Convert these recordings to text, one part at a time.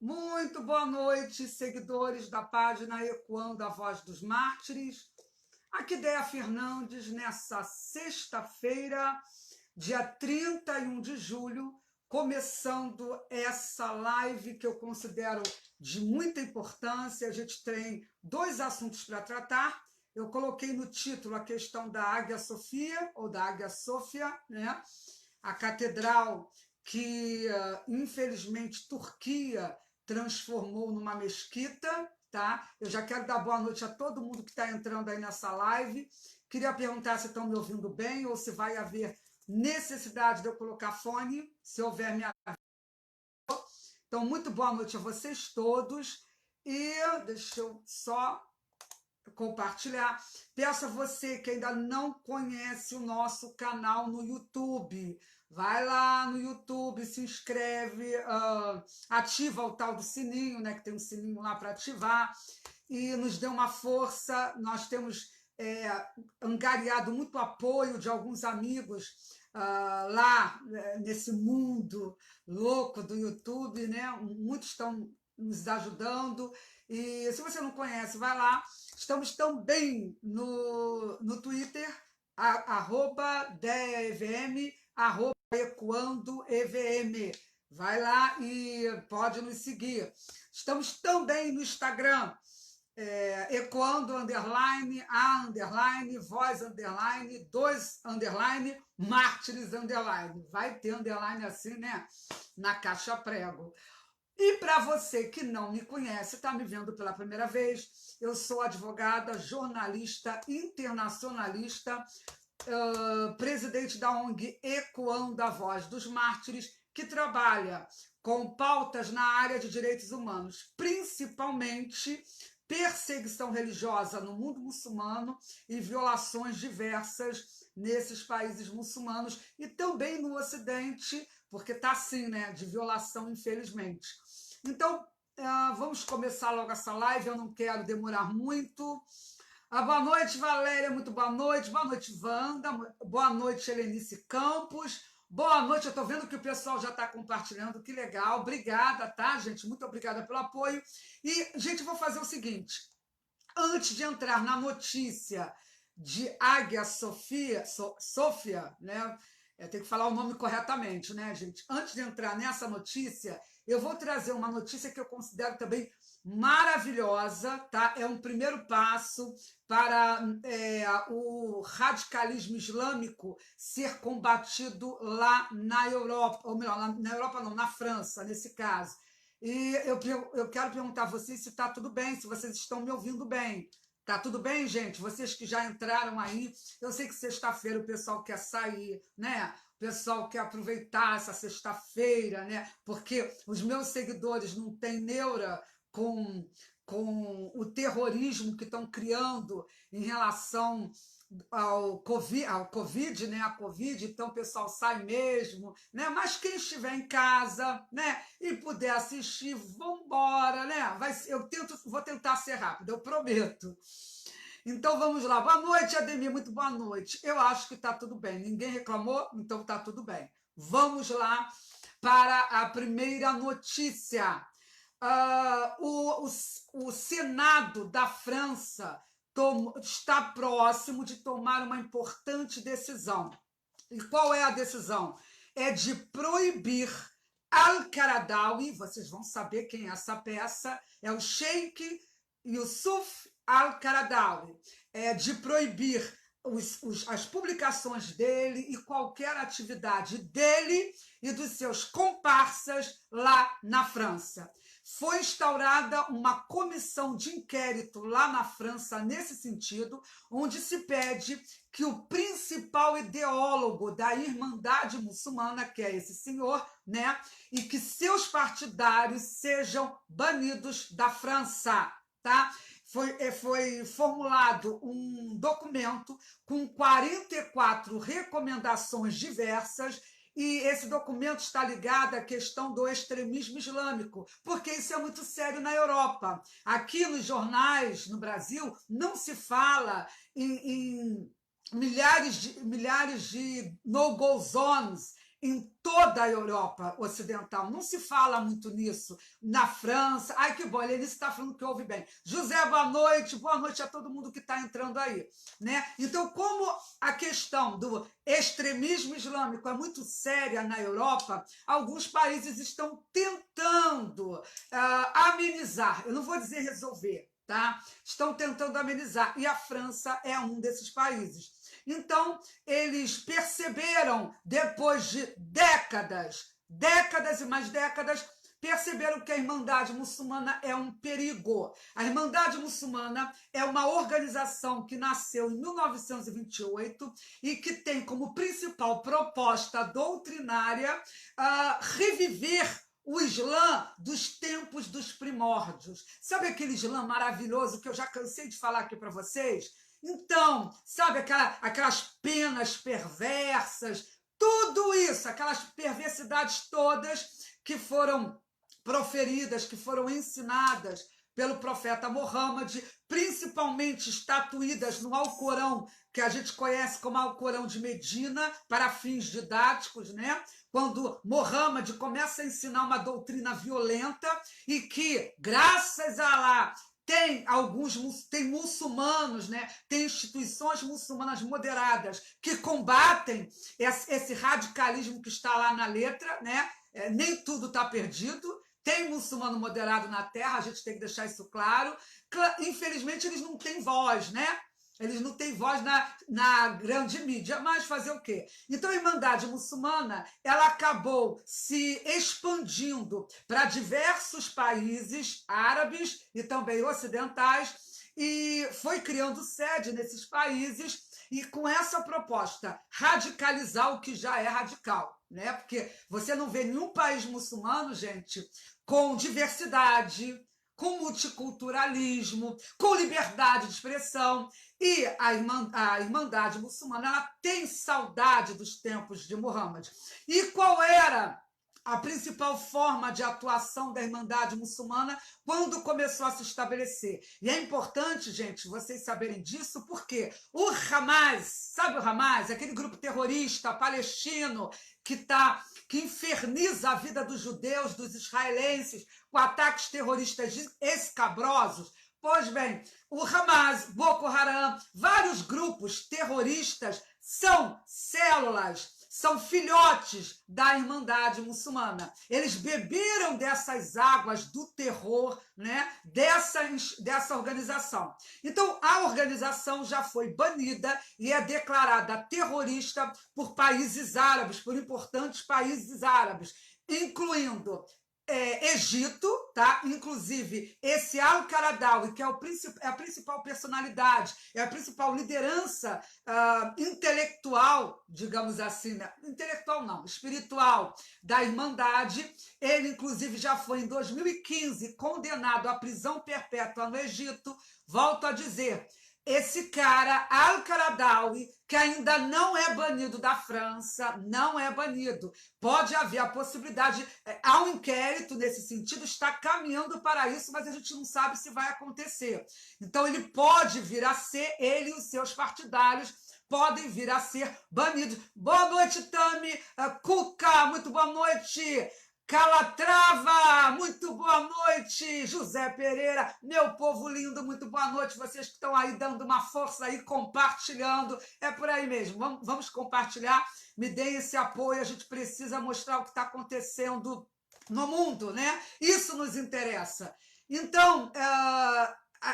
Muito boa noite, seguidores da página Ecoando a Voz dos Mártires. Aqui Déa Fernandes, nessa sexta-feira, dia 31 de julho, começando essa live que eu considero de muita importância. A gente tem dois assuntos para tratar. Eu coloquei no título a questão da Águia Sofia, ou da Águia Sofia, né? A catedral que, infelizmente, Turquia transformou numa mesquita, tá? Eu já quero dar boa noite a todo mundo que está entrando aí nessa live. Queria perguntar se estão me ouvindo bem ou se vai haver necessidade de eu colocar fone, se houver minha. Então, muito boa noite a vocês todos. E deixa eu só compartilhar. Peço a você que ainda não conhece o nosso canal no YouTube, vai lá no YouTube, se inscreve, ativa o tal do sininho, né, que tem um sininho lá para ativar, e nos dê uma força. Nós temos angariado muito apoio de alguns amigos lá nesse mundo louco do YouTube, né? Muitos estão nos ajudando. E se você não conhece, vai lá. Estamos também no Twitter, @DeaEVM, @EcoandoEVM. Vai lá e pode nos seguir. Estamos também no Instagram, Ecoando underline, a underline, voz underline, 2 underline, mártires underline. Vai ter underline assim, né? Na caixa prego. E para você que não me conhece, está me vendo pela primeira vez, eu sou advogada, jornalista, internacionalista, presidente da ONG Ecoando a Voz dos Mártires, que trabalha com pautas na área de direitos humanos, principalmente perseguição religiosa no mundo muçulmano e violações diversas nesses países muçulmanos e também no Ocidente, porque está assim, né, de violação, infelizmente. Então, vamos começar logo essa live, eu não quero demorar muito. Boa noite, Valéria, muito boa noite. Boa noite, Wanda. Boa noite, Helenice Campos. Boa noite, eu estou vendo que o pessoal já está compartilhando, que legal. Obrigada, tá, gente? Muito obrigada pelo apoio. E, gente, vou fazer o seguinte. Antes de entrar na notícia de Águia Sofia, né? Eu tenho que falar o nome corretamente, né, gente? Antes de entrar nessa notícia, eu vou trazer uma notícia que eu considero também maravilhosa, tá? É um primeiro passo para o radicalismo islâmico ser combatido lá na Europa, ou melhor, na Europa não, na França, nesse caso. E eu quero perguntar a vocês se está tudo bem, se vocês estão me ouvindo bem. Tá tudo bem, gente? Vocês que já entraram aí, eu sei que sexta-feira o pessoal quer sair, né? O pessoal quer aproveitar essa sexta-feira, né? Porque os meus seguidores não têm neura com o terrorismo que estão criando em relação ao Covid, né? A Covid, então o pessoal sai mesmo, né? Mas quem estiver em casa, né? E puder assistir, vambora, né? Vou tentar ser rápido, eu prometo. Então vamos lá. Boa noite, Ademir, muito boa noite. Eu acho que está tudo bem. Ninguém reclamou, então está tudo bem. Vamos lá para a primeira notícia. O Senado da França está próximo de tomar uma importante decisão. E qual é a decisão? É de proibir Al-Qaradawi, vocês vão saber quem é essa peça, é o Sheikh Yusuf Al-Qaradawi, de proibir as publicações dele e qualquer atividade dele e dos seus comparsas lá na França. Foi instaurada uma comissão de inquérito lá na França nesse sentido, onde se pede que o principal ideólogo da Irmandade Muçulmana, que é esse senhor, né, e que seus partidários sejam banidos da França, tá? Foi formulado um documento com 44 recomendações diversas, e esse documento está ligado à questão do extremismo islâmico, porque isso é muito sério na Europa. Aqui nos jornais, no Brasil, não se fala em milhares de no-go zones, em toda a Europa Ocidental. Não se fala muito nisso. Na França, ai que bom, ele está falando que ouve bem. José, boa noite a todo mundo que está entrando aí. Né? Então, como a questão do extremismo islâmico é muito séria na Europa, alguns países estão tentando amenizar, eu não vou dizer resolver, tá? Estão tentando amenizar, e a França é um desses países. Então, eles perceberam, depois de décadas e mais décadas, perceberam que a Irmandade Muçulmana é um perigo. A Irmandade Muçulmana é uma organização que nasceu em 1928 e que tem como principal proposta doutrinária reviver o Islã dos tempos dos primórdios. Sabe aquele Islã maravilhoso que eu já cansei de falar aqui para vocês? Então, sabe aquelas penas perversas, tudo isso, aquelas perversidades todas que foram proferidas, que foram ensinadas pelo profeta Mohammed, principalmente estatuídas no Alcorão, que a gente conhece como Alcorão de Medina, para fins didáticos, né? Quando Mohammed começa a ensinar uma doutrina violenta e que, graças a Allah, tem muçulmanos, né? Tem instituições muçulmanas moderadas que combatem esse radicalismo que está lá na letra, né? Nem tudo está perdido. Tem muçulmano moderado na Terra, a gente tem que deixar isso claro. Infelizmente, eles não têm voz, né? Eles não têm voz na grande mídia, mas fazer o quê? Então, a Irmandade Muçulmana ela acabou se expandindo para diversos países árabes e também ocidentais e foi criando sede nesses países e com essa proposta, radicalizar o que já é radical, né? Porque você não vê nenhum país muçulmano, gente, com diversidade, com multiculturalismo, com liberdade de expressão. E a Irmandade Muçulmana ela tem saudade dos tempos de Muhammad. E qual era a principal forma de atuação da Irmandade Muçulmana quando começou a se estabelecer? E é importante, gente, vocês saberem disso, porque o Hamas, sabe o Hamas? Aquele grupo terrorista palestino que inferniza a vida dos judeus, dos israelenses, com ataques terroristas escabrosos. Pois bem, o Hamas, Boko Haram, vários grupos terroristas são células, são filhotes da Irmandade Muçulmana. Eles beberam dessas águas do terror, né, dessa organização. Então, a organização já foi banida e é declarada terrorista por países árabes, por importantes países árabes, incluindo Egito, tá? Inclusive esse Al-Qaradawi, que é a principal personalidade, é a principal liderança intelectual, digamos assim, né? Intelectual não, espiritual da Irmandade. Ele, inclusive, já foi em 2015 condenado à prisão perpétua no Egito. Volto a dizer, esse cara, Al-Qaradawi, que ainda não é banido da França, não é banido. Pode haver a possibilidade, há um inquérito nesse sentido, está caminhando para isso, mas a gente não sabe se vai acontecer. Então, ele pode vir a ser, ele e os seus partidários podem vir a ser banidos. Boa noite, Tami. Cuca, muito boa noite. Calatrava, muito boa noite. José Pereira, meu povo lindo, muito boa noite. Vocês que estão aí dando uma força aí, compartilhando. É por aí mesmo, vamos compartilhar. Me deem esse apoio, a gente precisa mostrar o que está acontecendo no mundo, né? Isso nos interessa. Então,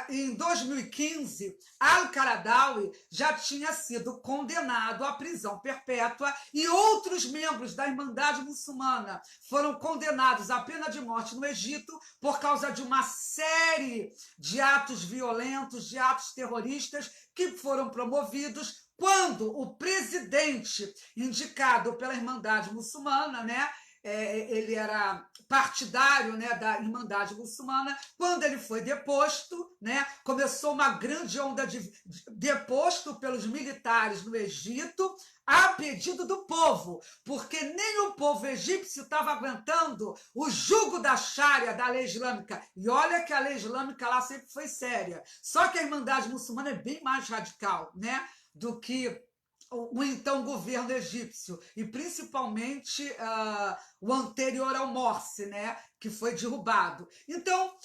em 2015, Al-Qaradawi já tinha sido condenado à prisão perpétua e outros membros da Irmandade Muçulmana foram condenados à pena de morte no Egito por causa de uma série de atos violentos, de atos terroristas que foram promovidos quando o presidente indicado pela Irmandade Muçulmana, né, ele era partidário, né, da Irmandade Muçulmana. Quando ele foi deposto, né, começou uma grande onda de deposto pelos militares no Egito, a pedido do povo, porque nem o povo egípcio estava aguentando o jugo da Sharia, da lei islâmica. E olha que a lei islâmica lá sempre foi séria. Só que a Irmandade Muçulmana é bem mais radical, né, do que o então governo egípcio, e principalmente o anterior ao Morsi, né, que foi derrubado. Então,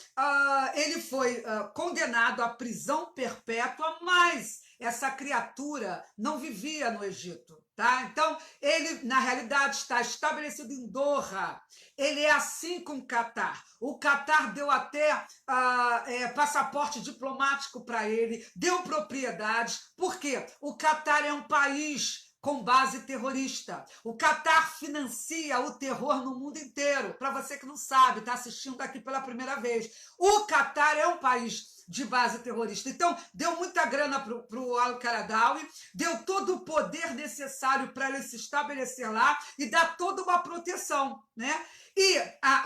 ele foi condenado à prisão perpétua, mas essa criatura não vivia no Egito. Tá? Então, ele, na realidade, está estabelecido em Doha. Ele é assim com o Catar. O Catar deu até passaporte diplomático para ele, deu propriedades. Por quê? O Catar é um país com base terrorista. O Catar financia o terror no mundo inteiro. Para você que não sabe, está assistindo aqui pela primeira vez. O Catar é um país de base terrorista. Então, deu muita grana para o Al-Qaradawi, deu todo o poder necessário para ele se estabelecer lá e dar toda uma proteção, né? E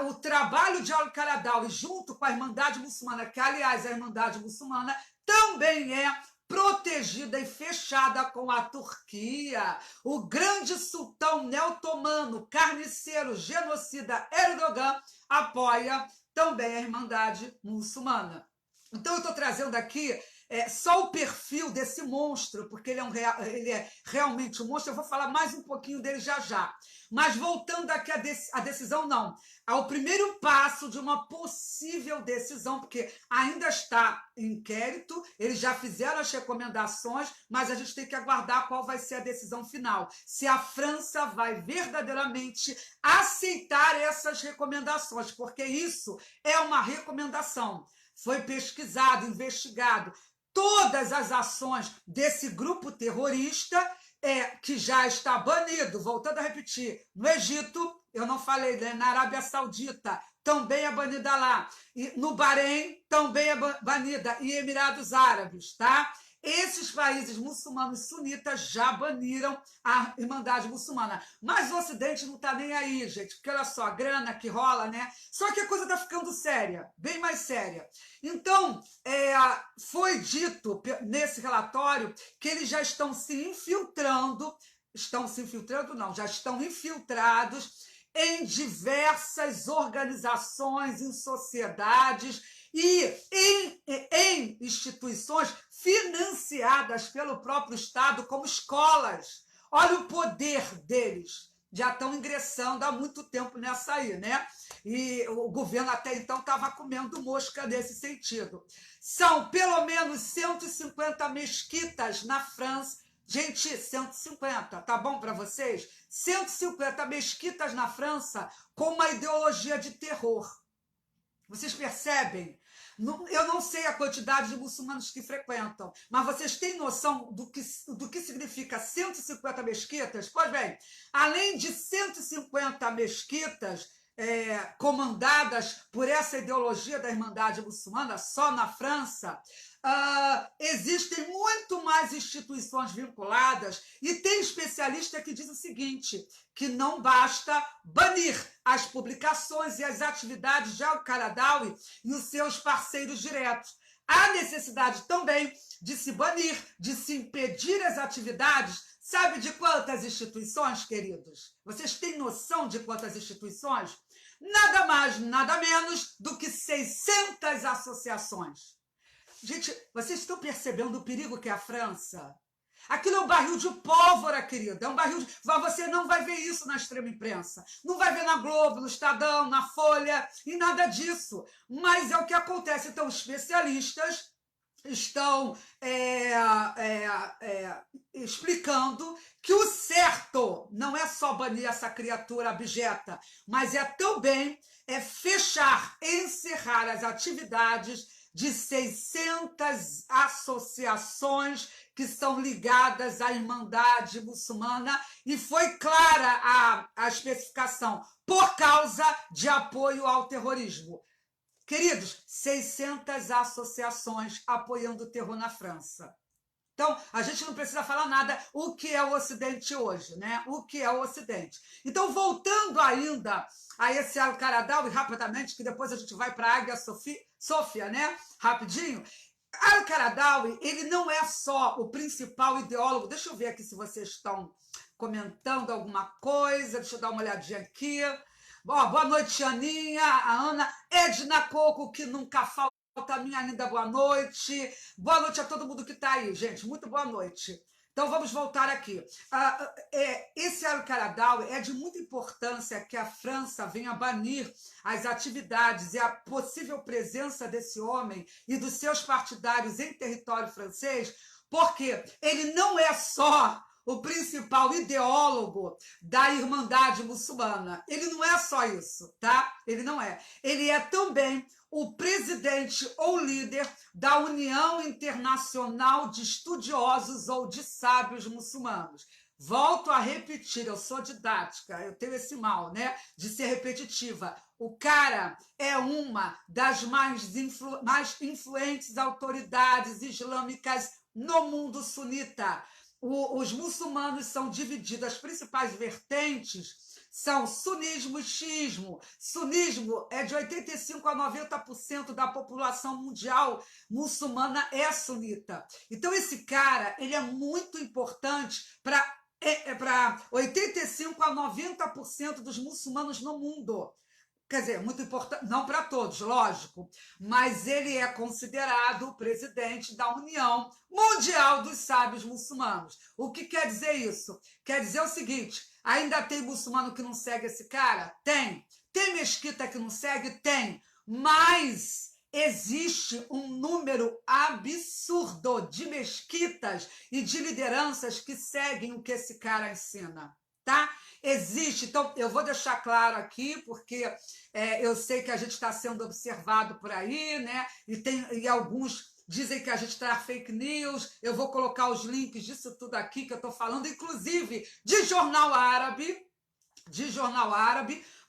o trabalho de Al-Qaradawi junto com a Irmandade Muçulmana, que, aliás, a Irmandade Muçulmana também é protegida e fechada com a Turquia. O grande sultão neo-otomano, carniceiro, genocida Erdogan apoia também a Irmandade Muçulmana. Então, eu estou trazendo aqui só o perfil desse monstro, porque ele é realmente um monstro. Eu vou falar mais um pouquinho dele já já. Mas voltando aqui à decisão, não. Ao primeiro passo de uma possível decisão, porque ainda está em inquérito, eles já fizeram as recomendações, mas a gente tem que aguardar qual vai ser a decisão final. Se a França vai verdadeiramente aceitar essas recomendações, porque isso é uma recomendação. Foi pesquisado, investigado todas as ações desse grupo terrorista que já está banido, voltando a repetir, no Egito, eu não falei, né? Na Arábia Saudita também é banida lá, e no Bahrein também é banida, e Emirados Árabes, tá? Esses países muçulmanos sunitas já baniram a Irmandade Muçulmana. Mas o Ocidente não está nem aí, gente, porque olha só, a grana que rola, né? Só que a coisa está ficando séria, bem mais séria. Então, foi dito nesse relatório que eles já estão se infiltrando, já estão infiltrados em diversas organizações, em sociedades e em instituições financiadas pelo próprio Estado, como escolas. Olha o poder deles. Já estão ingressando há muito tempo nessa aí, né? E o governo até então estava comendo mosca nesse sentido. São pelo menos 150 mesquitas na França. Gente, 150, tá bom para vocês? 150 mesquitas na França com uma ideologia de terror. Vocês percebem? Eu não sei a quantidade de muçulmanos que frequentam, mas vocês têm noção do que significa 150 mesquitas? Pois bem, além de 150 mesquitas comandadas por essa ideologia da Irmandade Muçulmana, só na França, existem muito mais instituições vinculadas e tem especialista que diz o seguinte, que não basta banir as publicações e as atividades de Al-Qaradawi e os seus parceiros diretos. Há necessidade também de se banir, de se impedir as atividades. Sabe de quantas instituições, queridos? Vocês têm noção de quantas instituições? Nada mais, nada menos do que 600 associações. Gente, vocês estão percebendo o perigo que é a França? Aquilo é um barril de pólvora, querida. É um barril de... Você não vai ver isso na extrema imprensa. Não vai ver na Globo, no Estadão, na Folha, e nada disso. Mas é o que acontece. Então, especialistas estão explicando que o certo não é só banir essa criatura abjeta, mas é também fechar, encerrar as atividades de 600 associações que são ligadas à Irmandade Muçulmana, e foi clara a especificação, por causa de apoio ao terrorismo. Queridos, 600 associações apoiando o terror na França. Então, a gente não precisa falar nada o que é o Ocidente hoje, né? O que é o Ocidente. Então, voltando ainda a esse Al-Qaradawi, rapidamente, que depois a gente vai para a Águia Sofia, né? Rapidinho. Al-Qaradawi, ele não é só o principal ideólogo. Deixa eu ver aqui se vocês estão comentando alguma coisa. Deixa eu dar uma olhadinha aqui. Boa noite, Aninha, a Ana, Edna Coco, que nunca falta, minha linda, boa noite. Boa noite a todo mundo que está aí, gente. Muito boa noite. Então, vamos voltar aqui. Esse Al-Qaradawi é de muita importância que a França venha banir as atividades e a possível presença desse homem e dos seus partidários em território francês, porque ele não é só o principal ideólogo da Irmandade Muçulmana. Ele não é só isso, tá? Ele não é. Ele é também o presidente ou líder da União Internacional de Estudiosos ou de Sábios Muçulmanos. Volto a repetir, eu sou didática, eu tenho esse mal, né, de ser repetitiva. O cara é uma das mais influentes autoridades islâmicas no mundo sunita. Os muçulmanos são divididos, as principais vertentes são sunismo e xiismo. Sunismo é de 85% a 90% da população mundial muçulmana é sunita. Então, esse cara ele é muito importante para 85% a 90% dos muçulmanos no mundo. Quer dizer, muito importante, não para todos, lógico, mas ele é considerado o presidente da União Mundial dos Sábios Muçulmanos. O que quer dizer isso? Quer dizer o seguinte, ainda tem muçulmano que não segue esse cara? Tem. Tem mesquita que não segue? Tem. Mas existe um número absurdo de mesquitas e de lideranças que seguem o que esse cara ensina, tá? Existe, então eu vou deixar claro aqui, porque eu sei que a gente está sendo observado por aí, né? E alguns dizem que a gente traz fake news. Eu vou colocar os links disso tudo aqui que eu estou falando, inclusive de jornal árabe,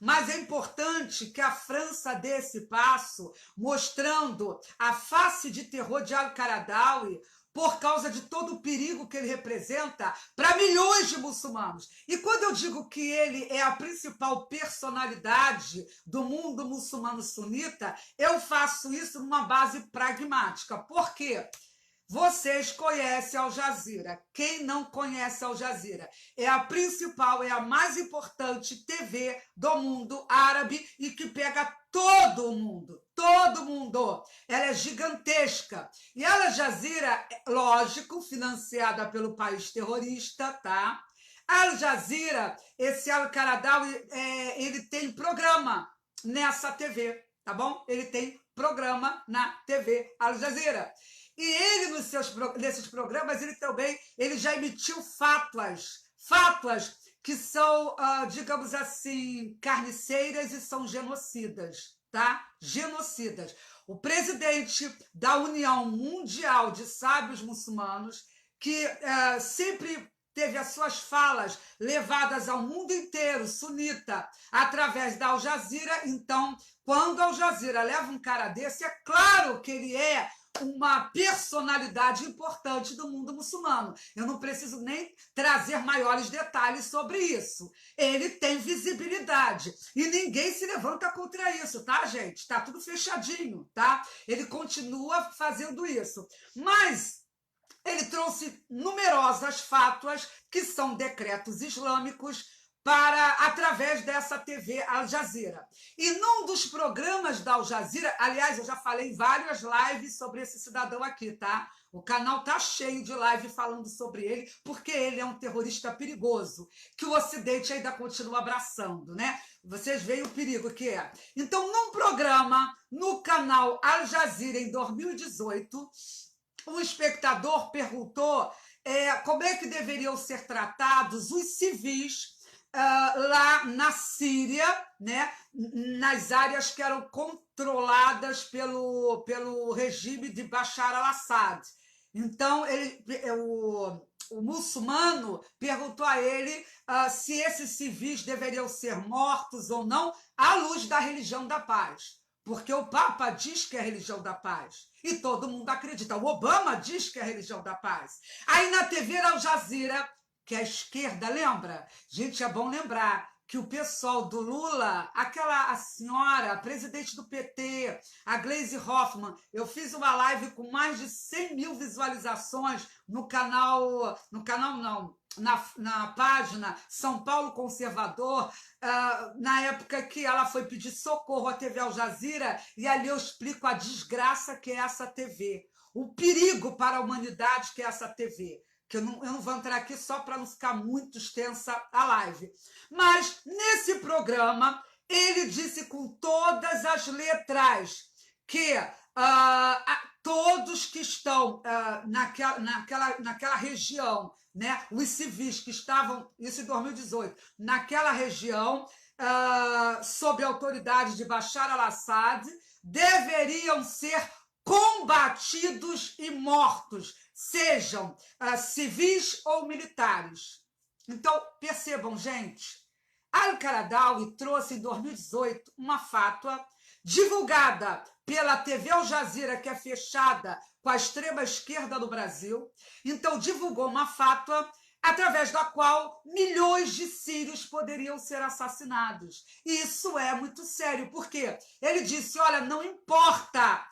mas é importante que a França dê esse passo, mostrando a face de terror de Al-Qaradawi, por causa de todo o perigo que ele representa para milhões de muçulmanos. E quando eu digo que ele é a principal personalidade do mundo muçulmano sunita, eu faço isso numa base pragmática. Por quê? Vocês conhecem Al Jazeera. Quem não conhece Al Jazeera? É a principal, é a mais importante TV do mundo árabe e que pega todo o mundo. Todo mundo. Ela é gigantesca. E Al Jazeera, lógico, financiada pelo país terrorista, tá? Al Jazeera, esse Al-Qaradawi, ele tem programa nessa TV, tá bom? Ele tem programa na TV Al Jazeera. E ele, nesses programas, ele já emitiu fátuas que são, digamos assim, carniceiras e são genocidas, tá? Genocidas. O presidente da União Mundial de Sábios Muçulmanos, que sempre teve as suas falas levadas ao mundo inteiro, sunita, através da Al Jazeera. Então, quando a Al Jazeera leva um cara desse, é claro que ele é uma personalidade importante do mundo muçulmano. Eu não preciso nem trazer maiores detalhes sobre isso. Ele tem visibilidade e ninguém se levanta contra isso, tá, gente? Tá tudo fechadinho, tá? Ele continua fazendo isso. Mas ele trouxe numerosas fátuas que são decretos islâmicos através dessa TV Al Jazeera. E num dos programas da Al Jazeera, aliás, eu já falei várias lives sobre esse cidadão aqui, tá? O canal tá cheio de live falando sobre ele, porque ele é um terrorista perigoso, que o Ocidente ainda continua abraçando, né? Vocês veem o perigo que é. Então, num programa no canal Al Jazeera, em 2018, um espectador perguntou como é que deveriam ser tratados os civis lá na Síria, né, nas áreas que eram controladas pelo regime de Bashar al-Assad. Então, o muçulmano perguntou a ele se esses civis deveriam ser mortos ou não, à luz da religião da paz. Porque o Papa diz que é a religião da paz. E todo mundo acredita. O Obama diz que é a religião da paz. Aí na TV Al Jazeera, que é a esquerda, lembra? Gente, é bom lembrar que o pessoal do Lula, a senhora, a presidente do PT, a Gleisi Hoffmann, eu fiz uma live com mais de 100 mil visualizações na página São Paulo Conservador, na época que ela foi pedir socorro à TV Al Jazeera, e ali eu explico a desgraça que é essa TV, o perigo para a humanidade que é essa TV. que eu não vou entrar aqui só para não ficar muito extensa a live. Mas, nesse programa, ele disse com todas as letras que todos que estão naquela região, né, os civis que estavam, isso em 2018, naquela região, sob a autoridade de Bashar al-Assad, deveriam ser combatidos e mortos, sejam civis ou militares. Então, percebam, gente, Al-Qaradawi trouxe em 2018 uma fátua divulgada pela TV Al Jazeera, que é fechada com a extrema-esquerda no Brasil. Então, divulgou uma fátua através da qual milhões de sírios poderiam ser assassinados. E isso é muito sério, porque ele disse, olha, não importa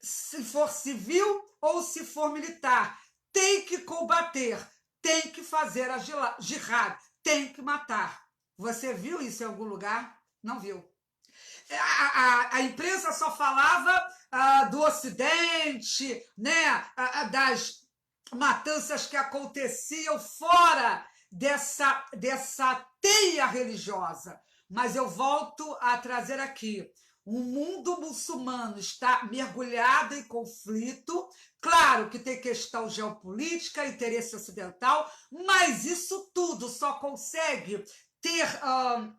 se for civil ou se for militar, tem que combater, tem que fazer a jihad, tem que matar. Você viu isso em algum lugar? Não viu. A imprensa só falava do Ocidente, né? Das matanças que aconteciam fora dessa teia religiosa. Mas eu volto a trazer aqui. O mundo muçulmano está mergulhado em conflito. Claro que tem questão geopolítica, interesse ocidental, mas isso tudo só consegue ter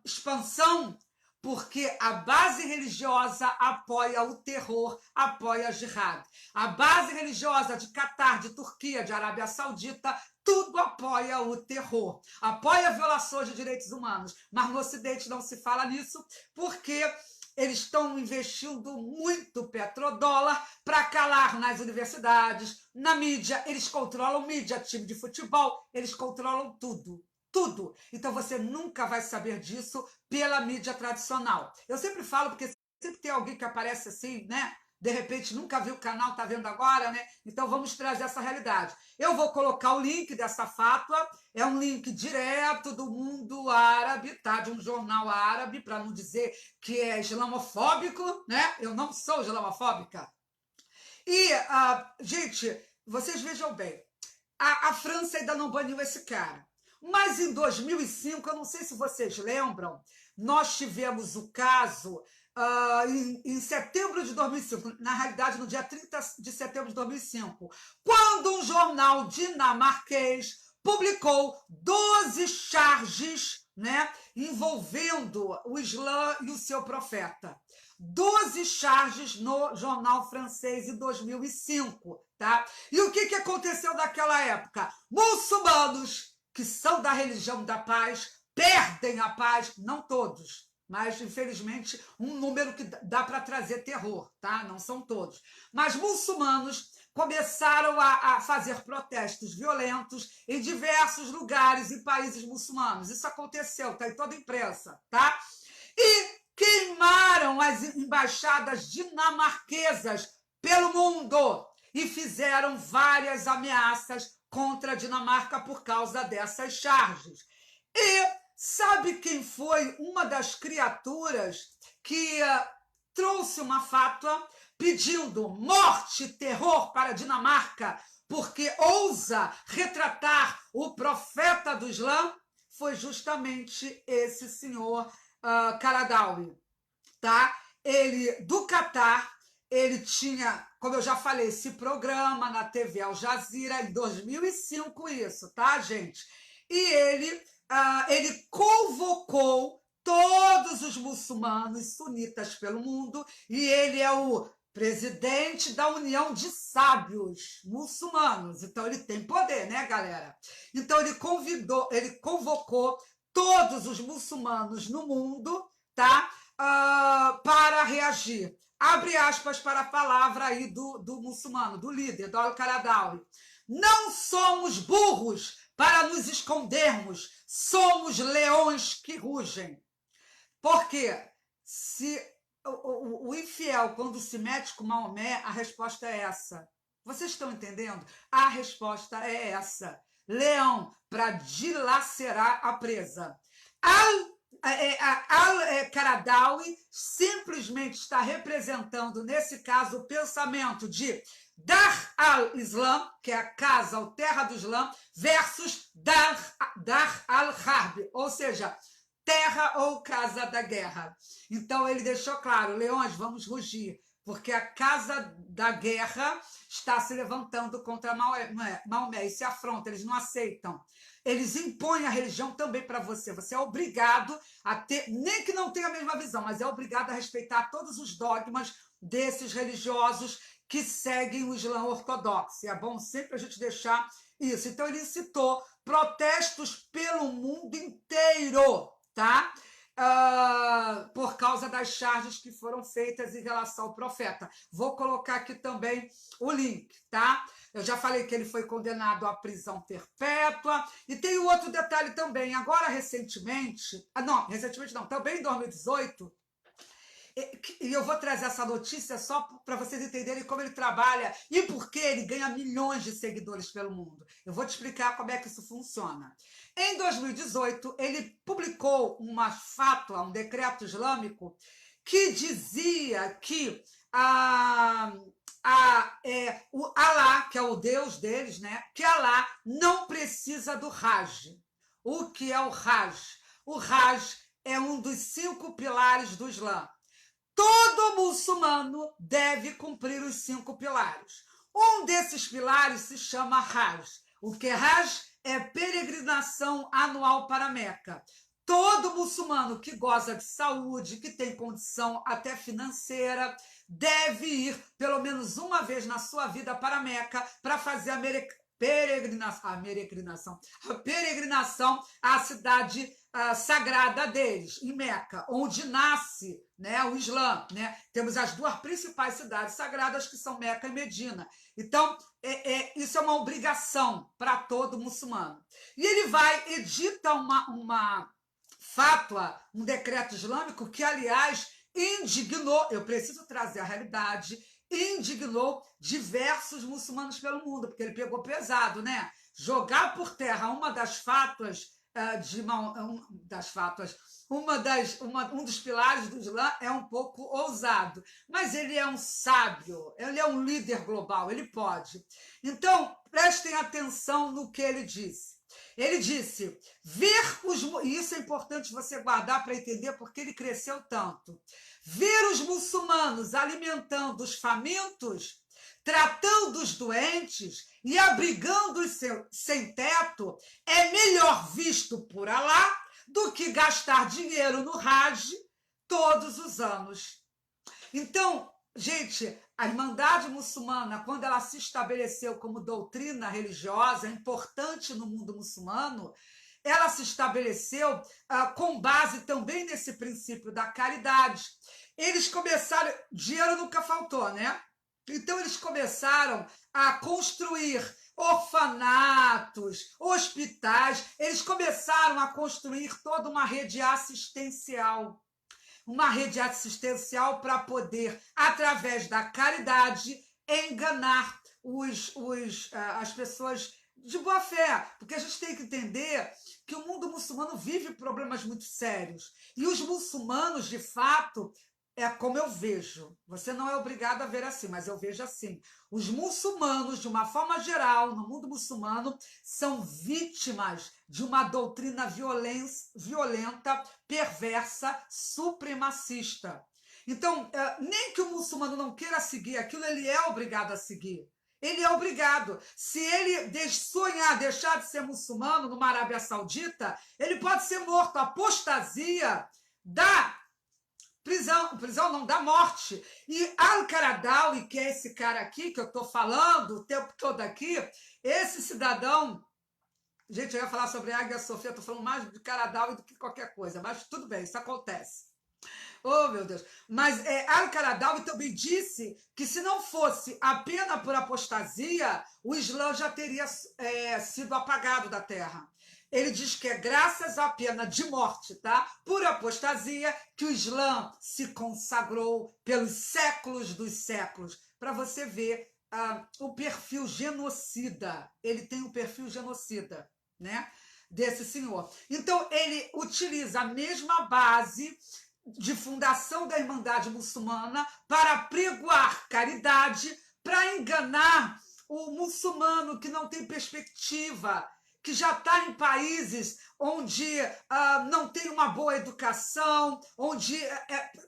expansão porque a base religiosa apoia o terror, apoia a jihad. A base religiosa de Catar, de Turquia, de Arábia Saudita, tudo apoia o terror, apoia violações de direitos humanos. Mas no Ocidente não se fala nisso, porque eles estão investindo muito petrodólar para calar nas universidades, na mídia. Eles controlam mídia, time de futebol, eles controlam tudo. Tudo. Então, você nunca vai saber disso pela mídia tradicional. Eu sempre falo, porque sempre tem alguém que aparece assim, né? De repente, nunca viu o canal, está vendo agora, né? Então, vamos trazer essa realidade. Eu vou colocar o link dessa fátua, é um link direto do mundo árabe, tá? De um jornal árabe, para não dizer que é islamofóbico, né? Eu não sou islamofóbica. E, gente, vocês vejam bem, a França ainda não baniu esse cara. Mas em 2005, eu não sei se vocês lembram, nós tivemos o caso em setembro de 2005, na realidade no dia 30 de setembro de 2005, quando um jornal dinamarquês publicou 12 charges, né, envolvendo o Islã e o seu profeta. 12 charges no jornal francês em 2005, tá? E o que aconteceu naquela época? Muçulmanos que são da religião da paz, perdem a paz, não todos, mas, infelizmente, um número que dá para trazer terror, tá? Não são todos. Mas muçulmanos começaram a fazer protestos violentos em diversos lugares e países muçulmanos. Isso aconteceu, tá em toda a imprensa, tá? E queimaram as embaixadas dinamarquesas pelo mundo e fizeram várias ameaças contra a Dinamarca por causa dessas charges. E sabe quem foi uma das criaturas que trouxe uma fátua pedindo morte e terror para a Dinamarca porque ousa retratar o profeta do Islã? Foi justamente esse senhor Qaradawi, tá? Ele, do Catar, ele tinha, como eu já falei, esse programa na TV Al Jazeera em 2005, isso, tá, gente? E ele convocou todos os muçulmanos sunitas pelo mundo e ele é o presidente da União de Sábios Muçulmanos. Então, ele tem poder, né, galera? Então, ele convocou todos os muçulmanos no mundo, tá? Para reagir. Abre aspas para a palavra aí do muçulmano, do líder, do Al-Qaradawi. Não somos burros para nos escondermos, somos leões que rugem. Porque se o infiel, quando se mete com Maomé, a resposta é essa. Vocês estão entendendo? A resposta é essa. Leão, para dilacerar a presa. Al-Qaradawi simplesmente está representando, nesse caso, o pensamento de Dar al-Islam, que é a casa ou terra do Islã, versus Dar al-Harb, ou seja, terra ou casa da guerra. Então ele deixou claro, leões, vamos rugir, porque a casa da guerra está se levantando contra Maomé e se afronta, eles não aceitam. Eles impõem a religião também para você. Você é obrigado a ter, nem que não tenha a mesma visão, mas é obrigado a respeitar todos os dogmas desses religiosos que seguem o Islã ortodoxo. É bom sempre a gente deixar isso. Então ele citou protestos pelo mundo inteiro, tá? Por causa das charges que foram feitas em relação ao profeta. Vou colocar aqui também o link, tá? Eu já falei que ele foi condenado à prisão perpétua. E tem um outro detalhe também. Agora, recentemente... recentemente não, também em 2018... E eu vou trazer essa notícia só para vocês entenderem como ele trabalha e por que ele ganha milhões de seguidores pelo mundo. Eu vou te explicar como é que isso funciona. Em 2018, ele publicou uma fatwa, um decreto islâmico, que dizia que o Alá, que é o Deus deles, né? Que Alá não precisa do Hajj. O que é o Hajj? O Hajj é um dos 5 pilares do Islã. Todo muçulmano deve cumprir os 5 pilares. Um desses pilares se chama Hajj. O que é Hajj? É peregrinação anual para Meca. Todo muçulmano que goza de saúde, que tem condição até financeira, deve ir pelo menos uma vez na sua vida para Meca para fazer a peregrinação à cidade sagrada deles, em Meca, onde nasce, né, o Islã. Né? Temos as 2 principais cidades sagradas, que são Meca e Medina. Então, isso é uma obrigação para todo muçulmano. E ele vai, edita uma fatwa, um decreto islâmico que, aliás, indignou, eu preciso trazer a realidade, indignou diversos muçulmanos pelo mundo, porque ele pegou pesado, né? Jogar por terra uma das fatwas um dos pilares do Islã é um pouco ousado, mas ele é um sábio, ele é um líder global, ele pode. Então, prestem atenção no que ele disse. Ele disse, e isso é importante você guardar para entender porque ele cresceu tanto. Ver os muçulmanos alimentando os famintos, tratando os doentes e abrigando os sem teto é melhor visto por Alá do que gastar dinheiro no Hajj todos os anos. Então, gente, a Irmandade Muçulmana, quando ela se estabeleceu como doutrina religiosa importante no mundo muçulmano, ela se estabeleceu com base também nesse princípio da caridade. Eles começaram, dinheiro nunca faltou, né? Então eles começaram a construir orfanatos, hospitais, eles começaram a construir toda uma rede assistencial. Uma rede assistencial para poder, através da caridade, enganar as pessoas de boa fé. Porque a gente tem que entender que o mundo muçulmano vive problemas muito sérios. E os muçulmanos, de fato, é como eu vejo. Você não é obrigado a ver assim, mas eu vejo assim. Os muçulmanos, de uma forma geral, no mundo muçulmano, são vítimas de uma doutrina violenta, perversa, supremacista. Então, nem que o muçulmano não queira seguir aquilo, ele é obrigado a seguir. Ele é obrigado. Se ele sonhar deixar de ser muçulmano numa Arábia Saudita, ele pode ser morto. A apostasia da prisão não, da morte. E Al-Qaradawi, que é esse cara aqui que eu estou falando o tempo todo aqui, esse cidadão, gente, eu ia falar sobre a Águia Sofia, estou falando mais de Qaradawi do que qualquer coisa, mas tudo bem, isso acontece. Oh, meu Deus. Mas Al-Qaradawi também disse que se não fosse a pena por apostasia, o Islã já teria sido apagado da terra. Ele diz que é graças à pena de morte, tá? Por apostasia, que o Islã se consagrou pelos séculos dos séculos. Para você ver o perfil genocida. Ele tem um perfil genocida, né? Desse senhor. Então, ele utiliza a mesma base de fundação da Irmandade Muçulmana para pregoar caridade, para enganar o muçulmano que não tem perspectiva, que já está em países onde não tem uma boa educação, onde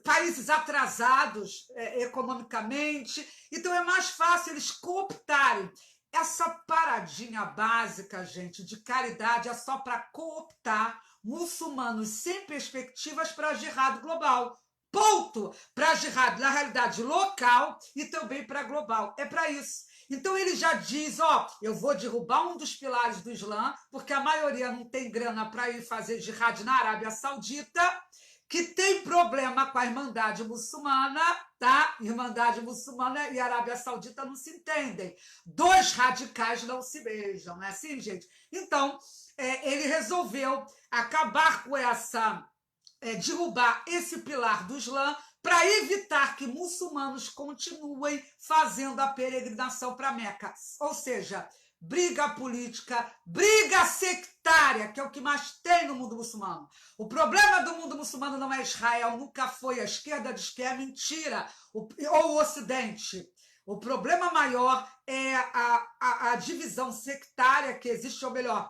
países atrasados economicamente. Então é mais fácil eles cooptarem. Essa paradinha básica, gente, de caridade é só para cooptar muçulmanos sem perspectivas para a jihad global. Ponto! Para a jihad, na realidade, local e também para global. É para isso. Então ele já diz, ó, eu vou derrubar um dos pilares do Islã, porque a maioria não tem grana para ir fazer jihad na Arábia Saudita, que tem problema com a Irmandade Muçulmana, tá? Irmandade Muçulmana e Arábia Saudita não se entendem. Dois radicais não se beijam, não é assim, gente? Então, ele resolveu acabar com essa, derrubar esse pilar do Islã para evitar que muçulmanos continuem fazendo a peregrinação para Meca. Ou seja, briga política, briga sectária, que é o que mais tem no mundo muçulmano. O problema do mundo muçulmano não é Israel, nunca foi. A esquerda diz que é mentira, ou o Ocidente. O problema maior é a divisão sectária que existe, ou melhor,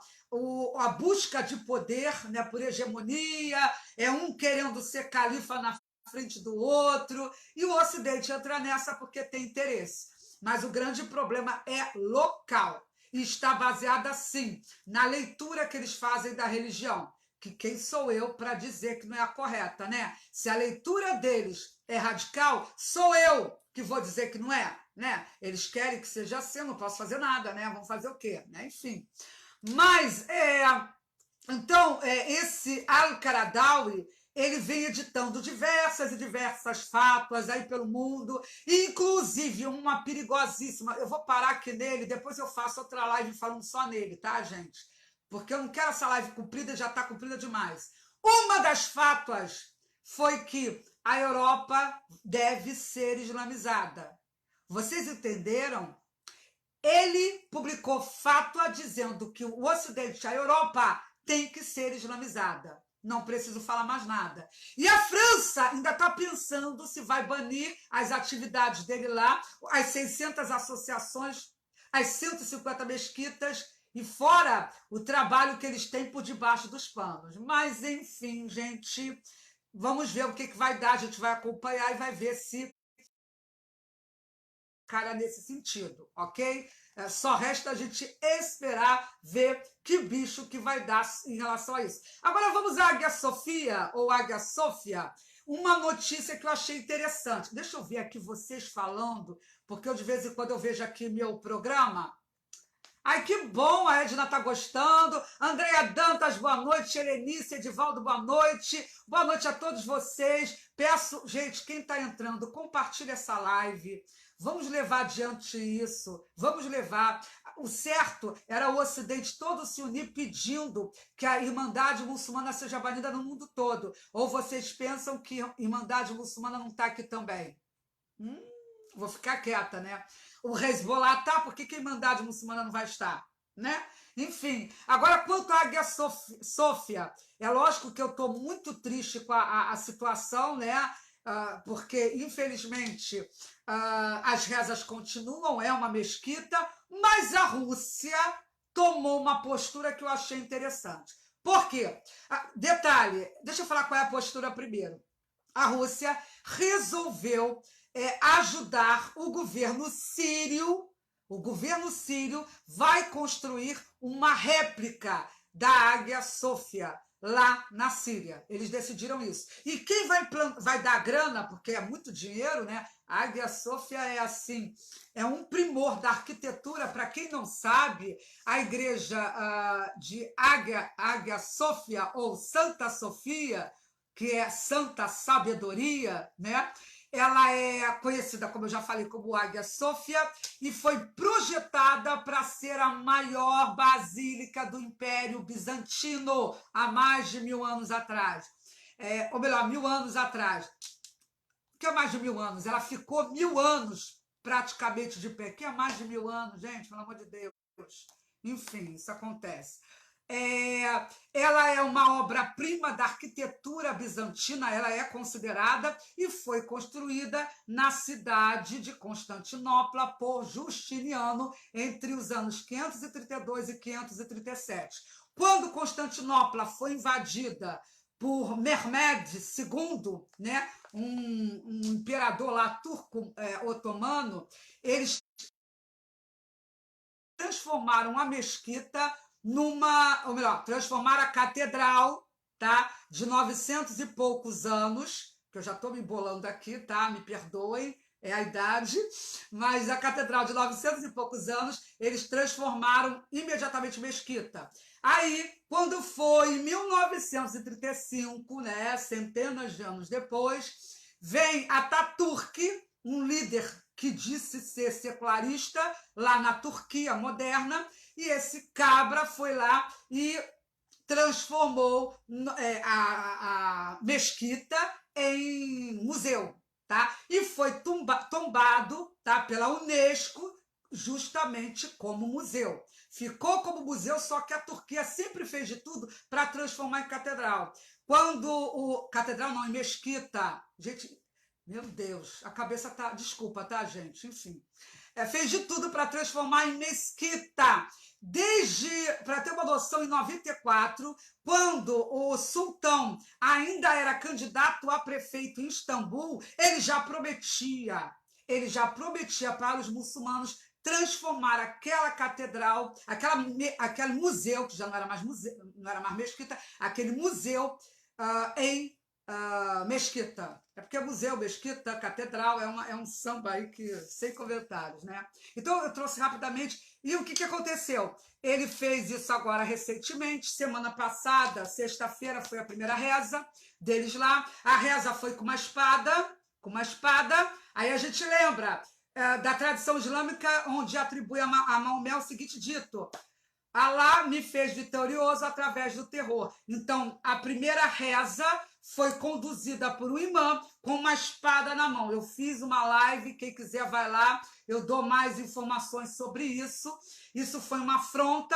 a busca de poder, né, por hegemonia, é um querendo ser califa na frente do outro, e o Ocidente entra nessa porque tem interesse. Mas o grande problema é local, e está baseada, sim, na leitura que eles fazem da religião, que quem sou eu para dizer que não é a correta, né? Se a leitura deles é radical, sou eu que vou dizer que não é, né? Eles querem que seja assim, não posso fazer nada, né? Vão fazer o quê? Né? Enfim. Mas, então, esse Al-Qaradawi, ele vem editando diversas e diversas fátuas aí pelo mundo, inclusive uma perigosíssima. Eu vou parar aqui nele, depois eu faço outra live falando só nele, tá, gente? Porque eu não quero essa live comprida, já está comprida demais. Uma das fátuas foi que a Europa deve ser islamizada. Vocês entenderam? Ele publicou fátua dizendo que o Ocidente, a Europa, tem que ser islamizada. Não preciso falar mais nada. E a França ainda está pensando se vai banir as atividades dele lá, as 600 associações, as 150 mesquitas, e fora o trabalho que eles têm por debaixo dos panos. Mas, enfim, gente, vamos ver o que vai dar. A gente vai acompanhar e vai ver se cara nesse sentido, ok? Só resta a gente esperar ver que bicho que vai dar em relação a isso. Agora vamos à Águia Sofia, ou Águia Sofia, uma notícia que eu achei interessante. Deixa eu ver aqui vocês falando, porque eu de vez em quando eu vejo aqui meu programa. Ai, que bom, a Edna está gostando. Andréia Dantas, boa noite. Helenice, Edivaldo, boa noite. Boa noite a todos vocês. Peço, gente, quem está entrando, compartilhe essa live. Vamos levar adiante isso. Vamos levar. O certo era o Ocidente todo se unir pedindo que a Irmandade Muçulmana seja banida no mundo todo. Ou vocês pensam que a Irmandade Muçulmana não está aqui também? Vou ficar quieta, né? O Hezbollah tá, por que a Irmandade Muçulmana não vai estar? Né? Enfim, agora quanto à Águia Sofia, é lógico que eu estou muito triste com a situação, né? Porque, infelizmente, as rezas continuam, é uma mesquita, mas a Rússia tomou uma postura que eu achei interessante. Por quê? Detalhe, deixa eu falar qual é a postura primeiro. A Rússia resolveu ajudar o governo sírio. O governo sírio vai construir uma réplica da Águia Sofia lá na Síria. Eles decidiram isso. E quem vai dar grana, porque é muito dinheiro, né? A Águia Sofia é assim, é um primor da arquitetura. Para quem não sabe, a igreja de Águia Sofia, ou Santa Sofia, que é Santa Sabedoria, né? Ela é conhecida, como eu já falei, como Águia Sofia, e foi projetada para ser a maior basílica do Império Bizantino há mais de 1000 anos atrás. Ou melhor, 1000 anos atrás. O que é mais de 1000 anos? Ela ficou 1000 anos praticamente de pé. O que é mais de 1000 anos, gente? Pelo amor de Deus. Enfim, isso acontece. Ela é uma obra-prima da arquitetura bizantina, ela é considerada e foi construída na cidade de Constantinopla por Justiniano entre os anos 532 e 537. Quando Constantinopla foi invadida por Mehmed II, né, um imperador lá turco otomano, eles transformaram a mesquita ou melhor, transformaram a catedral, tá, de 900 e poucos anos, que eu já estou me embolando aqui, tá, me perdoem, é a idade, mas a catedral de 900 e poucos anos, eles transformaram imediatamente mesquita. Aí, quando foi em 1935, né, centenas de anos depois, vem Ataturk, um líder que disse ser secularista lá na Turquia moderna, e esse cabra foi lá e transformou a mesquita em museu, tá? E foi tombado, tá, pela Unesco justamente como museu. Ficou como museu, só que a Turquia sempre fez de tudo para transformar em catedral. Catedral não, em mesquita. Gente, meu Deus, a cabeça tá. Desculpa, tá, gente? Enfim. Fez de tudo para transformar em mesquita. Para ter uma noção, em 94, quando o sultão ainda era candidato a prefeito em Istambul, ele já prometia para os muçulmanos transformar aquela catedral, aquele museu, que já não era mais museu, não era mais mesquita, aquele museu em mesquita. É porque museu, mesquita, catedral, é um samba aí que sem comentários, né? Então eu trouxe rapidamente. E o que aconteceu? Ele fez isso agora recentemente, semana passada, sexta-feira, foi a primeira reza deles lá. A reza foi com uma espada. Aí a gente lembra da tradição islâmica, onde atribui a Maomé o seguinte dito: Alá me fez vitorioso através do terror. Então, a primeira reza foi conduzida por um imã com uma espada na mão. Eu fiz uma live, quem quiser vai lá, eu dou mais informações sobre isso. Isso foi uma afronta.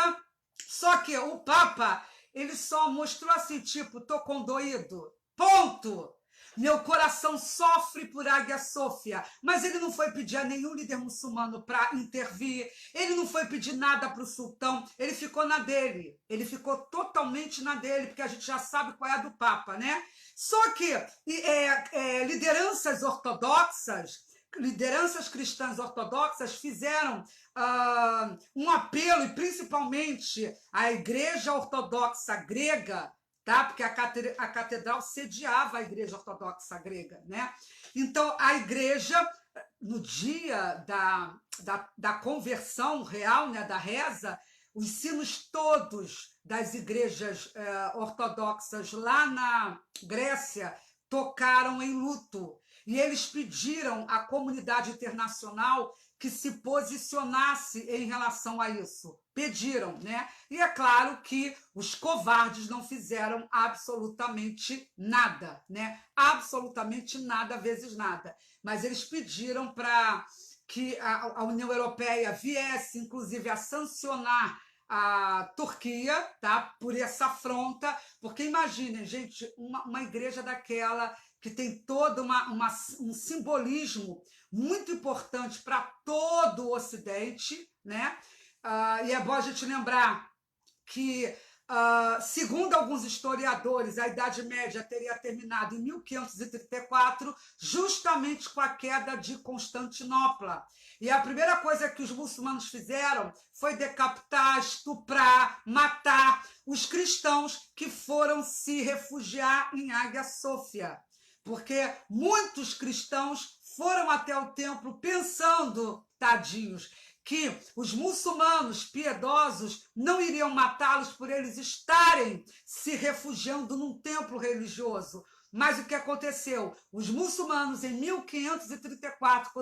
Só que o Papa, ele só mostrou assim, tipo, tô condoído. Ponto! Meu coração sofre por Águia Sofia, mas ele não foi pedir a nenhum líder muçulmano para intervir, ele não foi pedir nada para o sultão, ele ficou na dele, ele ficou totalmente na dele, porque a gente já sabe qual é a do Papa, né? Só que lideranças cristãs ortodoxas fizeram um apelo, e principalmente a Igreja Ortodoxa Grega, tá? Porque a catedral sediava a Igreja Ortodoxa Grega, né? Então, a igreja, no dia da conversão real, né, da reza, os sinos todos das igrejas ortodoxas lá na Grécia tocaram em luto. E eles pediram à comunidade internacional que se posicionasse em relação a isso. Pediram, né? E é claro que os covardes não fizeram absolutamente nada, né? Absolutamente nada vezes nada. Mas eles pediram para que a União Europeia viesse, inclusive, a sancionar a Turquia, tá? Por essa afronta, porque imaginem, gente, uma igreja daquela que tem todo um simbolismo muito importante para todo o Ocidente, né? E é bom a gente lembrar que, segundo alguns historiadores, a Idade Média teria terminado em 1534, justamente com a queda de Constantinopla. E a primeira coisa que os muçulmanos fizeram foi decapitar, estuprar, matar os cristãos que foram se refugiar em Águia Sofia. Porque muitos cristãos foram até o templo pensando, tadinhos, que os muçulmanos piedosos não iriam matá-los por eles estarem se refugiando num templo religioso. Mas o que aconteceu? Os muçulmanos, em 1534,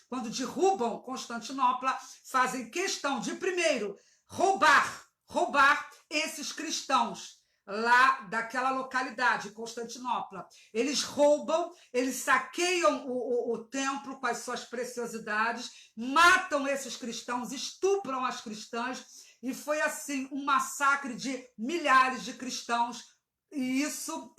quando derrubam Constantinopla, fazem questão de, primeiro, roubar esses cristãos, lá daquela localidade, Constantinopla. Eles roubam, eles saqueiam o templo com as suas preciosidades, matam esses cristãos, estupram as cristãs, e foi assim um massacre de milhares de cristãos. E isso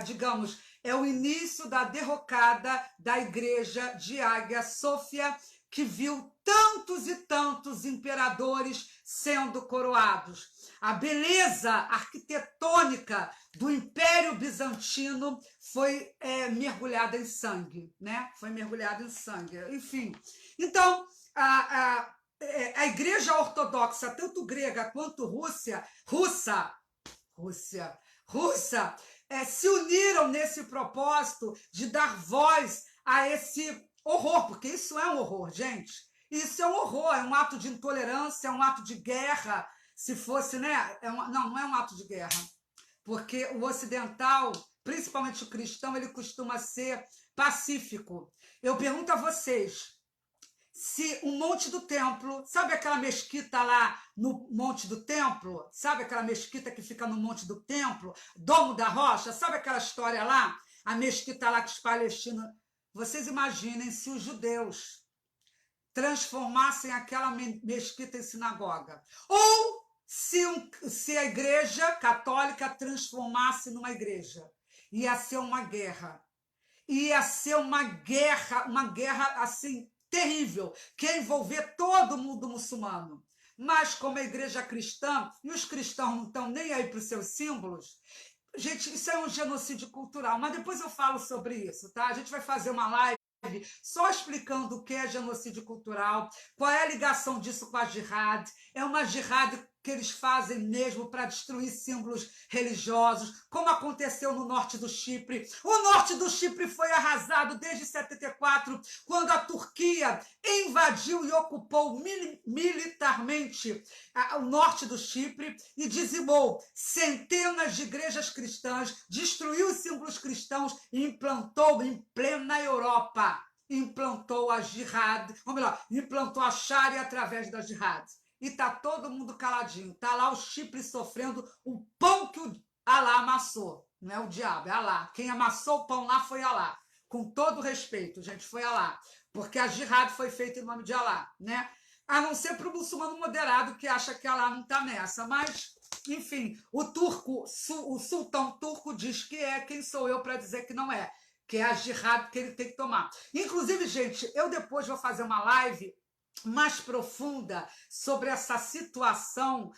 digamos, é o início da derrocada da igreja de Ágia Sofia, que viu tantos e tantos imperadores sendo coroados. A beleza arquitetônica do Império Bizantino foi mergulhada em sangue, né? Foi mergulhada em sangue. Enfim, então a Igreja Ortodoxa, tanto grega quanto russa, se uniram nesse propósito de dar voz a esse horror, porque isso é um horror, gente. Isso é um horror, é um ato de intolerância, é um ato de guerra. Se fosse, né? Não é um ato de guerra, porque o ocidental, principalmente o cristão, ele costuma ser pacífico. Eu pergunto a vocês, se o Monte do Templo, sabe aquela mesquita lá no Monte do Templo? Sabe aquela mesquita que fica no Monte do Templo? Domo da Rocha? Sabe aquela história lá? A mesquita lá que os palestinos... Vocês imaginem se os judeus transformassem aquela mesquita em sinagoga. Ou se a igreja católica transformasse numa igreja. Ia ser uma guerra. Ia ser uma guerra assim, terrível, que ia envolver todo mundo muçulmano. Mas como a igreja cristã, e os cristãos não estão nem aí para os seus símbolos, gente, isso é um genocídio cultural, mas depois eu falo sobre isso, tá? A gente vai fazer uma live só explicando o que é genocídio cultural, qual é a ligação disso com a jihad. É uma jihad que eles fazem mesmo para destruir símbolos religiosos, como aconteceu no norte do Chipre. O norte do Chipre foi arrasado desde 74, quando a Turquia invadiu e ocupou militarmente o norte do Chipre e dizimou centenas de igrejas cristãs, destruiu os símbolos cristãos e implantou em plena Europa, implantou a jihad, ou melhor, implantou a Sharia através da jihad. E está todo mundo caladinho. Está lá o Chipre sofrendo o pão que o Alá amassou. Não é o diabo, é Alá. Quem amassou o pão lá foi Alá. Com todo respeito, gente, foi Alá. Porque a jihad foi feita em nome de Alá, né? A não ser para o muçulmano moderado que acha que Alá não está nessa. Mas, enfim, o sultão turco diz que é. Quem sou eu para dizer que não é? Que é a jihad que ele tem que tomar. Inclusive, gente, eu depois vou fazer uma live mais profunda sobre essa situação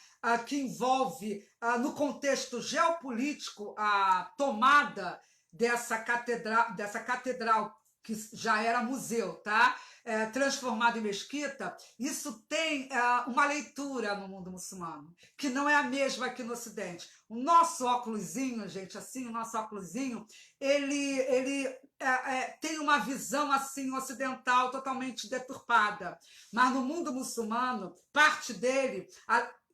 que envolve, no contexto geopolítico, a tomada dessa catedral que já era museu, tá? Transformada em mesquita. Isso tem uma leitura no mundo muçulmano, que não é a mesma aqui no Ocidente. O nosso óculosinho, gente, assim, o nosso óculosinho, ele tem uma visão assim ocidental totalmente deturpada. Mas no mundo muçulmano, parte dele,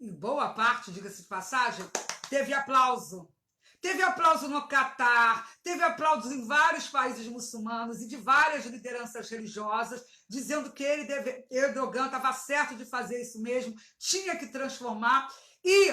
e boa parte, diga-se de passagem, teve aplauso. Teve aplauso no Catar, teve aplausos em vários países muçulmanos e de várias lideranças religiosas, dizendo que Erdogan estava certo de fazer isso mesmo, tinha que transformar. E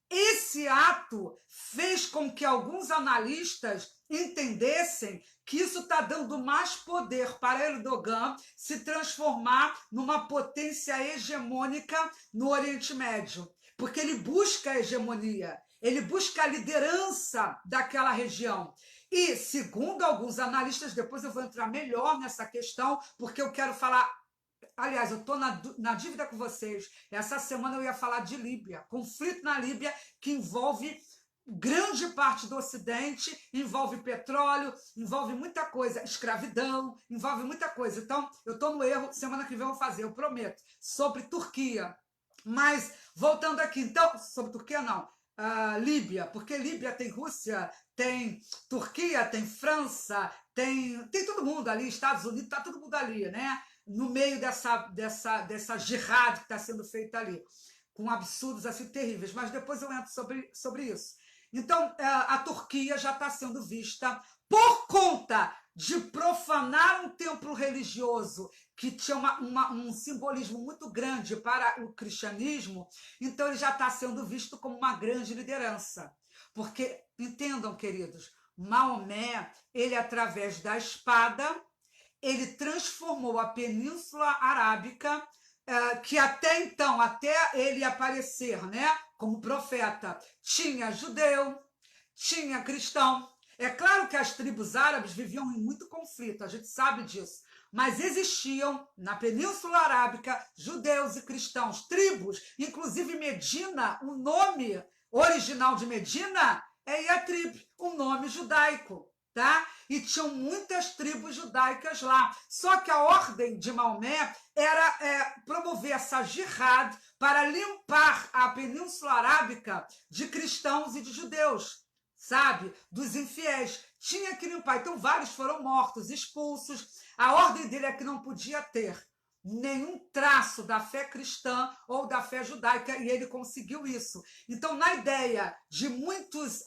esse ato fez com que alguns analistas entendessem que isso está dando mais poder para Erdogan se transformar numa potência hegemônica no Oriente Médio, porque ele busca a hegemonia, ele busca a liderança daquela região. E, segundo alguns analistas, depois eu vou entrar melhor nessa questão, porque eu quero falar... Aliás, eu estou na dívida com vocês. Essa semana eu ia falar de Líbia. Conflito na Líbia que envolve grande parte do Ocidente, envolve petróleo, envolve muita coisa, escravidão, envolve muita coisa. Então, eu estou no erro, semana que vem eu vou fazer, eu prometo, sobre Turquia. Mas, voltando aqui, então, sobre Turquia não, Líbia, porque Líbia tem Rússia, tem Turquia, tem França, tem todo mundo ali, Estados Unidos, está todo mundo ali, né? No meio dessa jihad que está sendo feita ali, com absurdos assim terríveis, mas depois eu entro sobre isso. Então, a Turquia já está sendo vista por conta de profanar um templo religioso que tinha um simbolismo muito grande para o cristianismo, então ele já está sendo visto como uma grande liderança. Porque, entendam, queridos, Maomé, ele através da espada, ele transformou a Península Arábica, que até então, até ele aparecer, né, como profeta, tinha judeu, tinha cristão. É claro que as tribos árabes viviam em muito conflito, a gente sabe disso, mas existiam na Península Arábica judeus e cristãos, tribos, inclusive Medina, o nome original de Medina é Yatrib, um nome judaico, tá? E tinham muitas tribos judaicas lá. Só que a ordem de Maomé era promover essa jihad para limpar a Península Arábica de cristãos e de judeus, sabe? Dos infiéis. Tinha que limpar. Então, vários foram mortos, expulsos. A ordem dele é que não podia ter nenhum traço da fé cristã ou da fé judaica, e ele conseguiu isso. Então, na ideia de muitos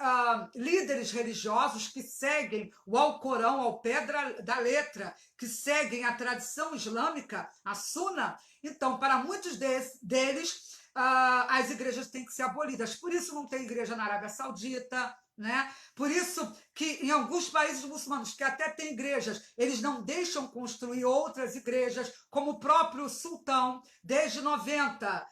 líderes religiosos que seguem o Alcorão ao pé da letra, que seguem a tradição islâmica, a Sunna, então, para muitos deles, as igrejas têm que ser abolidas. Por isso não tem igreja na Arábia Saudita, né? Por isso que em alguns países muçulmanos, que até têm igrejas, eles não deixam construir outras igrejas, como o próprio sultão, desde 90.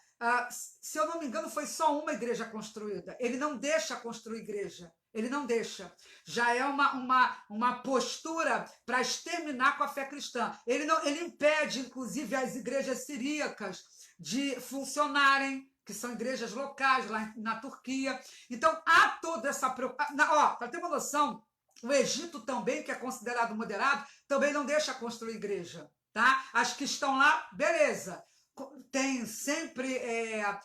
Se eu não me engano, foi só uma igreja construída. Ele não deixa construir igreja. Ele não deixa. Já é uma postura para exterminar com a fé cristã. Ele impede, inclusive, as igrejas siríacas de funcionarem, que são igrejas locais lá na Turquia. Então, há toda essa preocupação. Para ter uma noção, o Egito também, que é considerado moderado, também não deixa construir igreja. Tá? As que estão lá, beleza. Tem sempre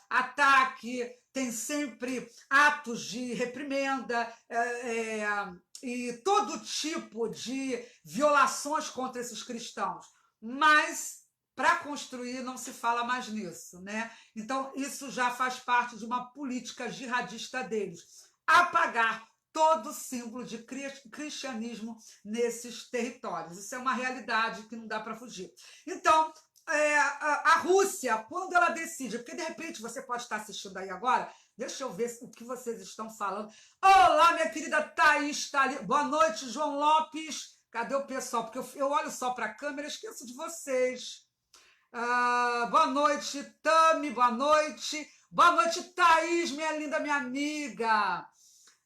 ataque, tem sempre atos de reprimenda e todo tipo de violações contra esses cristãos. Mas para construir não se fala mais nisso, né? Então, isso já faz parte de uma política jihadista deles. Apagar todo símbolo de cristianismo nesses territórios. Isso é uma realidade que não dá para fugir. Então, a Rússia, quando ela decide, porque de repente você pode estar assistindo aí agora, deixa eu ver o que vocês estão falando. Olá, minha querida Thaís, tá ali. Boa noite, João Lopes. Cadê o pessoal? Porque eu olho só para a câmera e esqueço de vocês. Boa noite, Tami, boa noite. Boa noite, Thaís, minha linda, minha amiga.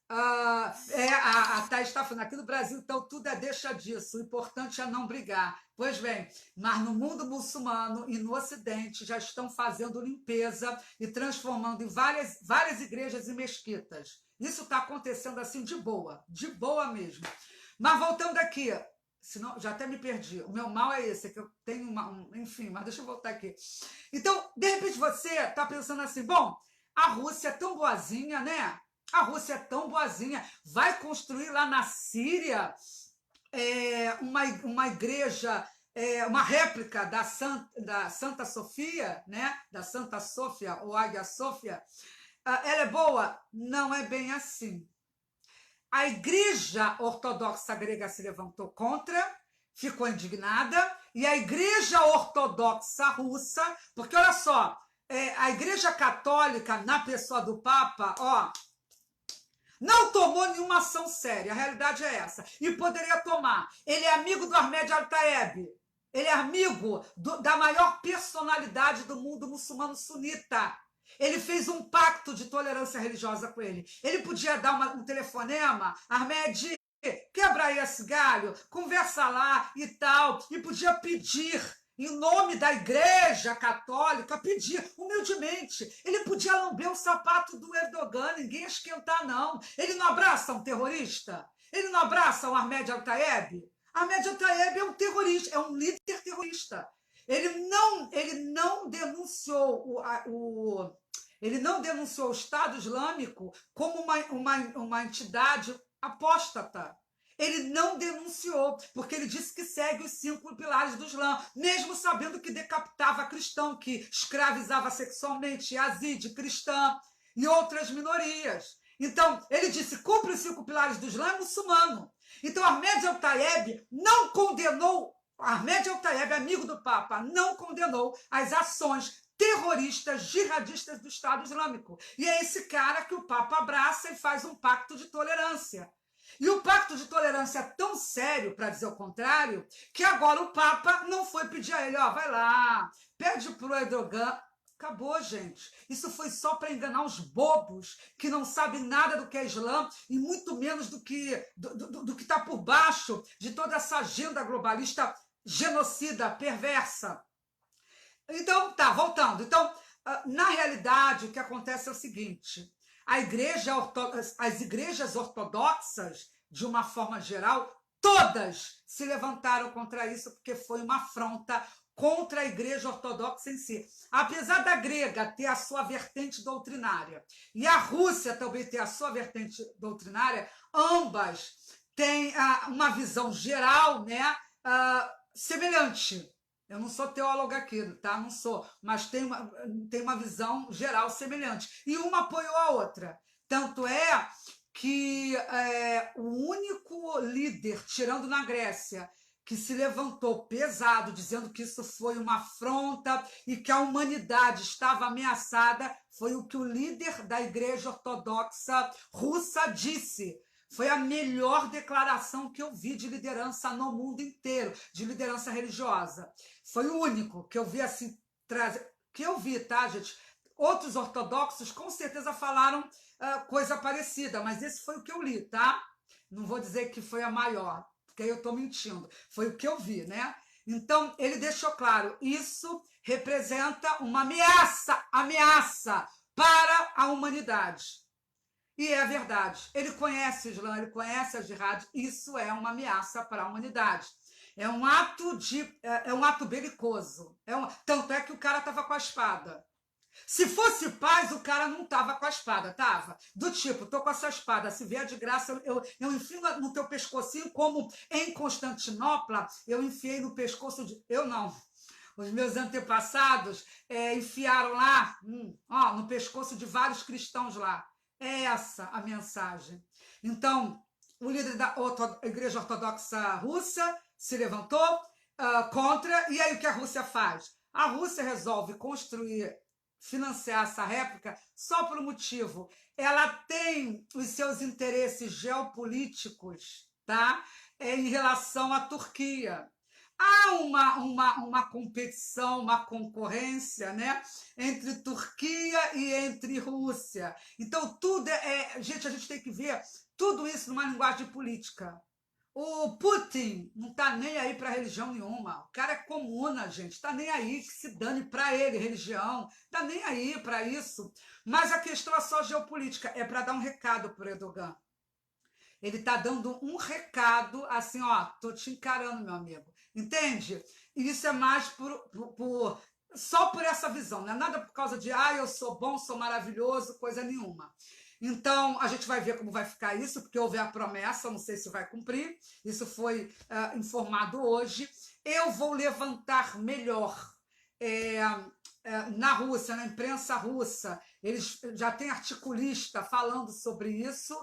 A Thaís está falando, aqui no Brasil, então tudo deixa disso, o importante é não brigar. Pois bem, mas no mundo muçulmano e no Ocidente já estão fazendo limpeza e transformando em várias igrejas e mesquitas. Isso está acontecendo assim de boa mesmo. Mas voltando aqui, senão já até me perdi. O meu mal é esse, é que eu tenho enfim, mas deixa eu voltar aqui. Então, de repente você está pensando assim, bom, a Rússia é tão boazinha, né? A Rússia é tão boazinha, vai construir lá na Síria uma igreja, uma réplica da Santa Sofia, né? Da Santa Sofia ou Águia Sofia. Ela é boa? Não é bem assim. A Igreja Ortodoxa Grega se levantou contra, ficou indignada, e a Igreja Ortodoxa Russa, porque olha só, a Igreja Católica, na pessoa do Papa, não tomou nenhuma ação séria, a realidade é essa. E poderia tomar. Ele é amigo do Ahmed Al-Taeb, ele é amigo da maior personalidade do mundo muçulmano sunita. Ele fez um pacto de tolerância religiosa com ele. Ele podia dar um telefonema, Ahmed, quebra aí esse galho, conversa lá e tal, e podia pedir, em nome da Igreja Católica, pedir humildemente. Ele podia lamber o sapato do Erdogan, ninguém ia esquentar, não. Ele não abraça um terrorista? Ele não abraça o Ahmed Al-Taeb? Ahmed Al-Taeb é um terrorista, é um líder terrorista. Ele não denunciou ele não denunciou o Estado Islâmico como uma entidade apóstata. Ele não denunciou, porque ele disse que segue os 5 pilares do Islã, mesmo sabendo que decapitava cristão, que escravizava sexualmente Yazid, cristã e outras minorias. Então, ele disse, cumpre os 5 pilares do Islã, é muçulmano. Então, Ahmed Al-Taeb não condenou, Ahmed Al-Taeb, amigo do Papa, não condenou as ações terroristas jihadistas do Estado Islâmico. E é esse cara que o Papa abraça e faz um pacto de tolerância. E o pacto de tolerância é tão sério, para dizer o contrário, que agora o Papa não foi pedir a ele, ó, vai lá, pede para o Erdogan. Acabou, gente. Isso foi só para enganar os bobos que não sabem nada do que é Islã e muito menos do que está por baixo de toda essa agenda globalista genocida, perversa. Então, tá, voltando. Então, na realidade, o que acontece é o seguinte: as igrejas ortodoxas, de uma forma geral, todas se levantaram contra isso, porque foi uma afronta contra a igreja ortodoxa em si. Apesar da grega ter a sua vertente doutrinária e a Rússia também ter a sua vertente doutrinária, ambas têm uma visão geral, né, semelhante. Eu não sou teóloga aqui, tá? Não sou, mas tem uma visão geral semelhante. E uma apoiou a outra. Tanto é que o único líder, tirando na Grécia, que se levantou pesado, dizendo que isso foi uma afronta e que a humanidade estava ameaçada, foi o que o líder da Igreja Ortodoxa Russa disse. Foi a melhor declaração que eu vi de liderança no mundo inteiro, de liderança religiosa. Foi o único que eu vi assim, que eu vi, tá, gente? Outros ortodoxos com certeza falaram coisa parecida, mas esse foi o que eu li, tá? Não vou dizer que foi a maior, porque aí eu estou mentindo. Foi o que eu vi, né? Então, ele deixou claro, isso representa uma ameaça para a humanidade. E é verdade. Ele conhece o Islã, ele conhece a jihad, isso é uma ameaça para a humanidade. É um ato belicoso. Tanto é que o cara estava com a espada. Se fosse paz, o cara não estava com a espada, tava? Do tipo, tô com essa espada, se vier de graça, eu enfio no teu pescocinho, como em Constantinopla, eu enfiei no pescoço de... Eu não. Os meus antepassados enfiaram lá, no pescoço de vários cristãos lá. É essa a mensagem. Então, o líder da Igreja Ortodoxa Russa se levantou contra, e aí o que a Rússia faz? A Rússia resolve financiar essa réplica só por um motivo. Ela tem os seus interesses geopolíticos, tá? Em relação à Turquia. Há uma competição, uma concorrência, né, entre Turquia e entre Rússia. Então, tudo gente, a gente tem que ver tudo isso numa linguagem política. O Putin não está nem aí para religião nenhuma. O cara é comuna, gente. Está nem aí, que se dane para ele, religião. Está nem aí para isso. Mas a questão é só geopolítica. É para dar um recado para o Erdogan. Ele está dando um recado assim, ó, tô te encarando, meu amigo. Entende? E isso é mais só por essa visão. Não é nada por causa de, eu sou bom, sou maravilhoso, coisa nenhuma. Então, a gente vai ver como vai ficar isso, porque houve a promessa, não sei se vai cumprir. Isso foi informado hoje. Eu vou levantar melhor na Rússia, na imprensa russa. Eles já têm articulista falando sobre isso,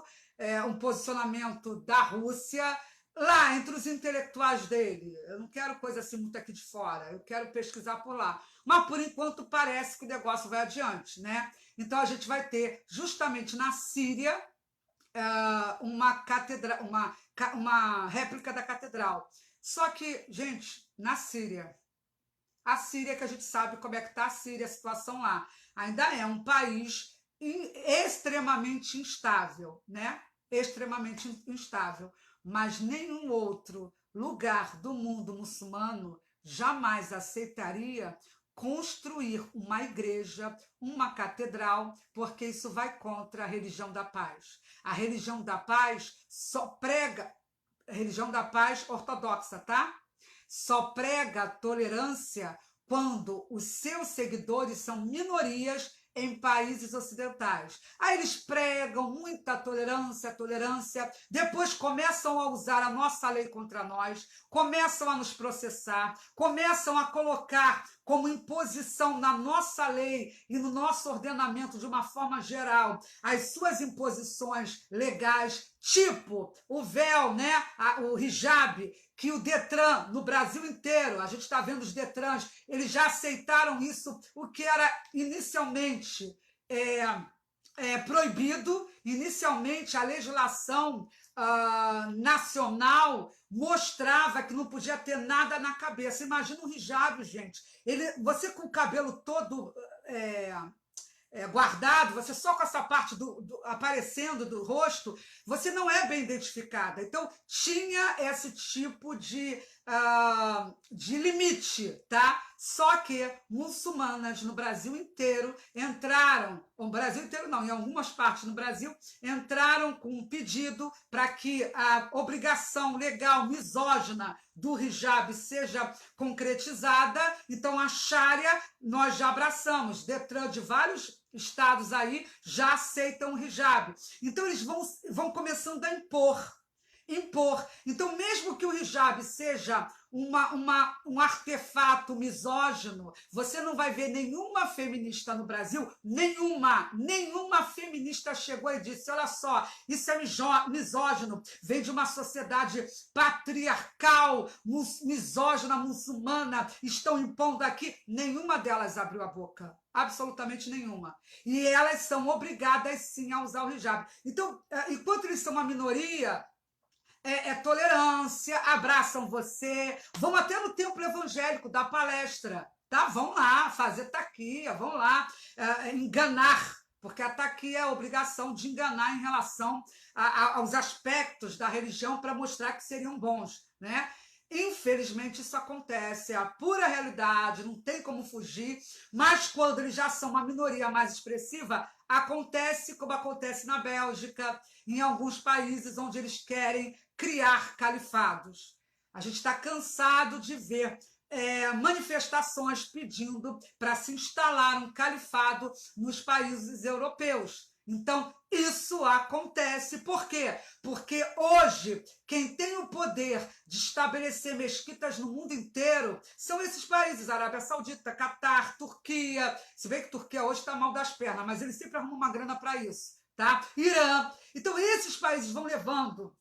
um posicionamento da Rússia lá entre os intelectuais dele. Eu não quero coisa assim muito aqui de fora, eu quero pesquisar por lá. Mas, por enquanto, parece que o negócio vai adiante, né? Então, a gente vai ter, justamente na Síria, uma réplica da catedral. Só que, gente, na Síria, a Síria, que a gente sabe como é que está a Síria, a situação lá, ainda é um país extremamente instável, né? Extremamente instável. Mas nenhum outro lugar do mundo muçulmano jamais aceitaria construir uma igreja, uma catedral, porque isso vai contra a religião da paz. A religião da paz só prega, a religião da paz ortodoxa, tá? Só prega tolerância quando os seus seguidores são minorias em países ocidentais. Aí eles pregam muita tolerância, depois começam a usar a nossa lei contra nós, começam a nos processar, começam a colocar como imposição na nossa lei e no nosso ordenamento de uma forma geral as suas imposições legais, tipo o véu, né? O hijab, que o Detran, no Brasil inteiro, a gente está vendo os Detrans, eles já aceitaram isso, o que era inicialmente proibido. Inicialmente, a legislação nacional mostrava que não podia ter nada na cabeça. Imagina um hijab, gente. Você com o cabelo todo guardado, você só com essa parte aparecendo do rosto, você não é bem identificada. Então, tinha esse tipo de limite, tá? Só que muçulmanas no Brasil inteiro entraram, no Brasil inteiro não, em algumas partes no Brasil, entraram com um pedido para que a obrigação legal misógina do hijab seja concretizada. Então, a Sharia nós já abraçamos. Detran de vários estados aí já aceitam o hijab. Então, eles vão começando a impor. Então, mesmo que o hijab seja um artefato misógino, você não vai ver nenhuma feminista no Brasil, nenhuma feminista chegou e disse, olha só, isso é misógino, vem de uma sociedade patriarcal, misógina, muçulmana, estão impondo aqui. Nenhuma delas abriu a boca. Absolutamente nenhuma. E elas são obrigadas, sim, a usar o hijab. Então, enquanto eles são uma minoria, tolerância, abraçam você, vão até no templo evangélico dar palestra, tá? Vão lá fazer taquia, vão lá enganar, porque a taquia é a obrigação de enganar em relação aos aspectos da religião para mostrar que seriam bons, né? Infelizmente isso acontece, é a pura realidade, não tem como fugir, mas quando eles já são uma minoria mais expressiva, acontece como acontece na Bélgica, em alguns países onde eles querem criar califados. A gente está cansado de ver manifestações pedindo para se instalar um califado nos países europeus. Então, isso acontece. Por quê? Porque hoje, quem tem o poder de estabelecer mesquitas no mundo inteiro são esses países, Arábia Saudita, Catar, Turquia. Se bem que Turquia hoje está mal das pernas, mas eles sempre arrumam uma grana para isso, tá? Irã. Então, esses países vão levando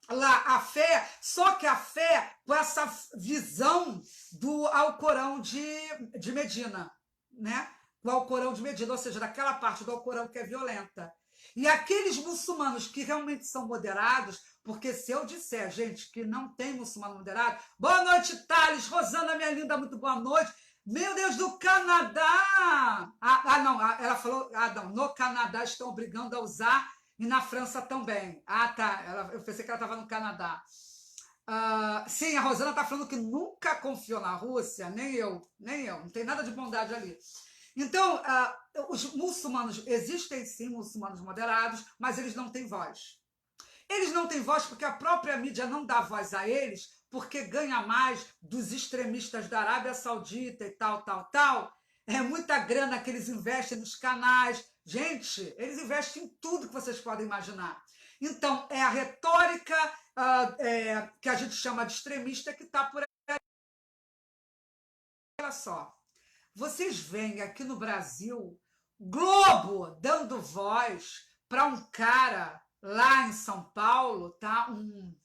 lá a fé, só que a fé com essa visão do Alcorão de Medina, né? O Alcorão de Medina, ou seja, daquela parte do Alcorão que é violenta. E aqueles muçulmanos que realmente são moderados, porque se eu disser, gente, que não tem muçulmano moderado, boa noite, Thales, Rosana, minha linda, muito boa noite. Meu Deus, do Canadá! Não, ela falou, não, no Canadá estão obrigando a usar e na França também. Tá, eu pensei que ela estava no Canadá. Sim, a Rosana está falando que nunca confiou na Rússia, nem eu, não tem nada de bondade ali. Então, os muçulmanos, existem sim muçulmanos moderados, mas eles não têm voz. Eles não têm voz porque a própria mídia não dá voz a eles, porque ganha mais dos extremistas da Arábia Saudita e tal. É muita grana que eles investem nos canais. Gente, eles investem em tudo que vocês podem imaginar. Então, é a retórica que a gente chama de extremista que está por aí. Olha só. Vocês veem aqui no Brasil Globo dando voz para um cara lá em São Paulo, tá? Um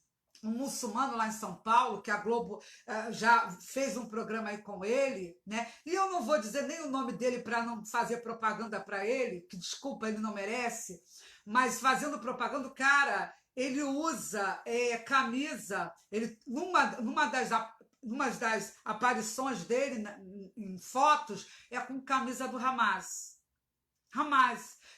muçulmano lá em São Paulo, que a Globo já fez um programa aí com ele, né? E eu não vou dizer nem o nome dele para não fazer propaganda para ele, que desculpa, ele não merece, mas fazendo propaganda, o cara, ele usa camisa, ele numa das aparições dele em fotos é com camisa do Hamas.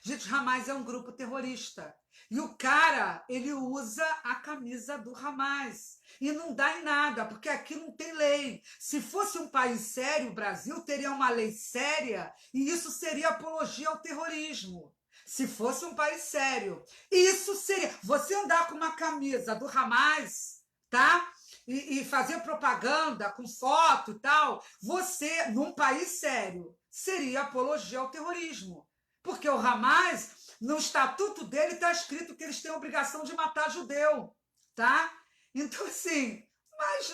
Gente, Hamas é um grupo terrorista. E o cara, ele usa a camisa do Hamas. E não dá em nada, porque aqui não tem lei. Se fosse um país sério, o Brasil teria uma lei séria e isso seria apologia ao terrorismo. Se fosse um país sério. Isso seria... Você andar com uma camisa do Hamas, tá? E fazer propaganda com foto e tal, você, num país sério, seria apologia ao terrorismo. Porque o Hamas, no estatuto dele, está escrito que eles têm a obrigação de matar judeu, tá? Então, assim, mas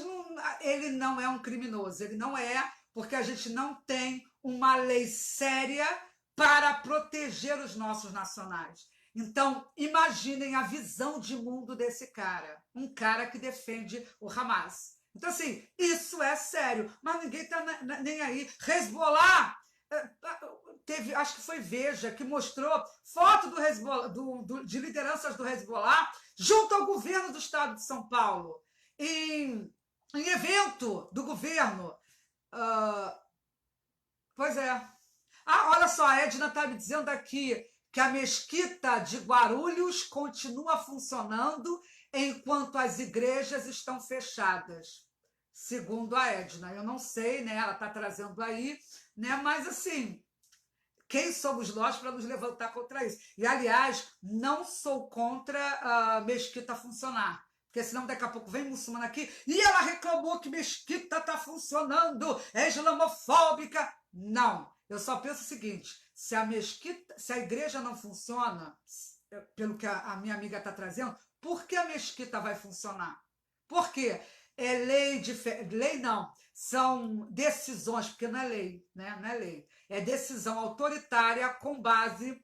ele não é um criminoso, ele não é, porque a gente não tem uma lei séria para proteger os nossos nacionais. Então, imaginem a visão de mundo desse cara. Um cara que defende o Hamas. Então, assim, isso é sério. Mas ninguém está nem aí. Hezbollah, teve, acho que foi Veja, que mostrou foto do Hezbollah, de lideranças do Hezbollah junto ao governo do estado de São Paulo, em evento do governo. Pois é. Olha só, a Edna está me dizendo aqui que a mesquita de Guarulhos continua funcionando enquanto as igrejas estão fechadas. Segundo a Edna. Eu não sei, né? Ela está trazendo aí, né? Mas assim, quem somos nós para nos levantar contra isso? E, aliás, não sou contra a mesquita funcionar. Porque senão daqui a pouco vem muçulmana aqui e ela reclamou que mesquita está funcionando, é islamofóbica. Não, eu só penso o seguinte, se a igreja não funciona, pelo que a minha amiga está trazendo, por que a mesquita vai funcionar? Por quê? É lei não, são decisões, porque não é lei, né? Não é lei, é decisão autoritária com base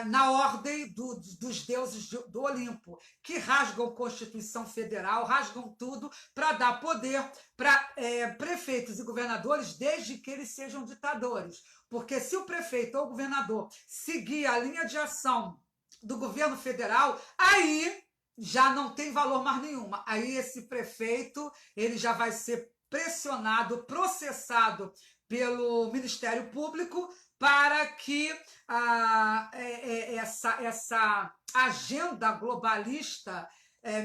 na ordem dos deuses do Olimpo, que rasgam a Constituição Federal, rasgam tudo para dar poder para prefeitos e governadores, desde que eles sejam ditadores. Porque se o prefeito ou o governador seguir a linha de ação do governo federal, aí já não tem valor mais nenhuma. Aí esse prefeito ele já vai ser pressionado, processado pelo Ministério Público para que essa agenda globalista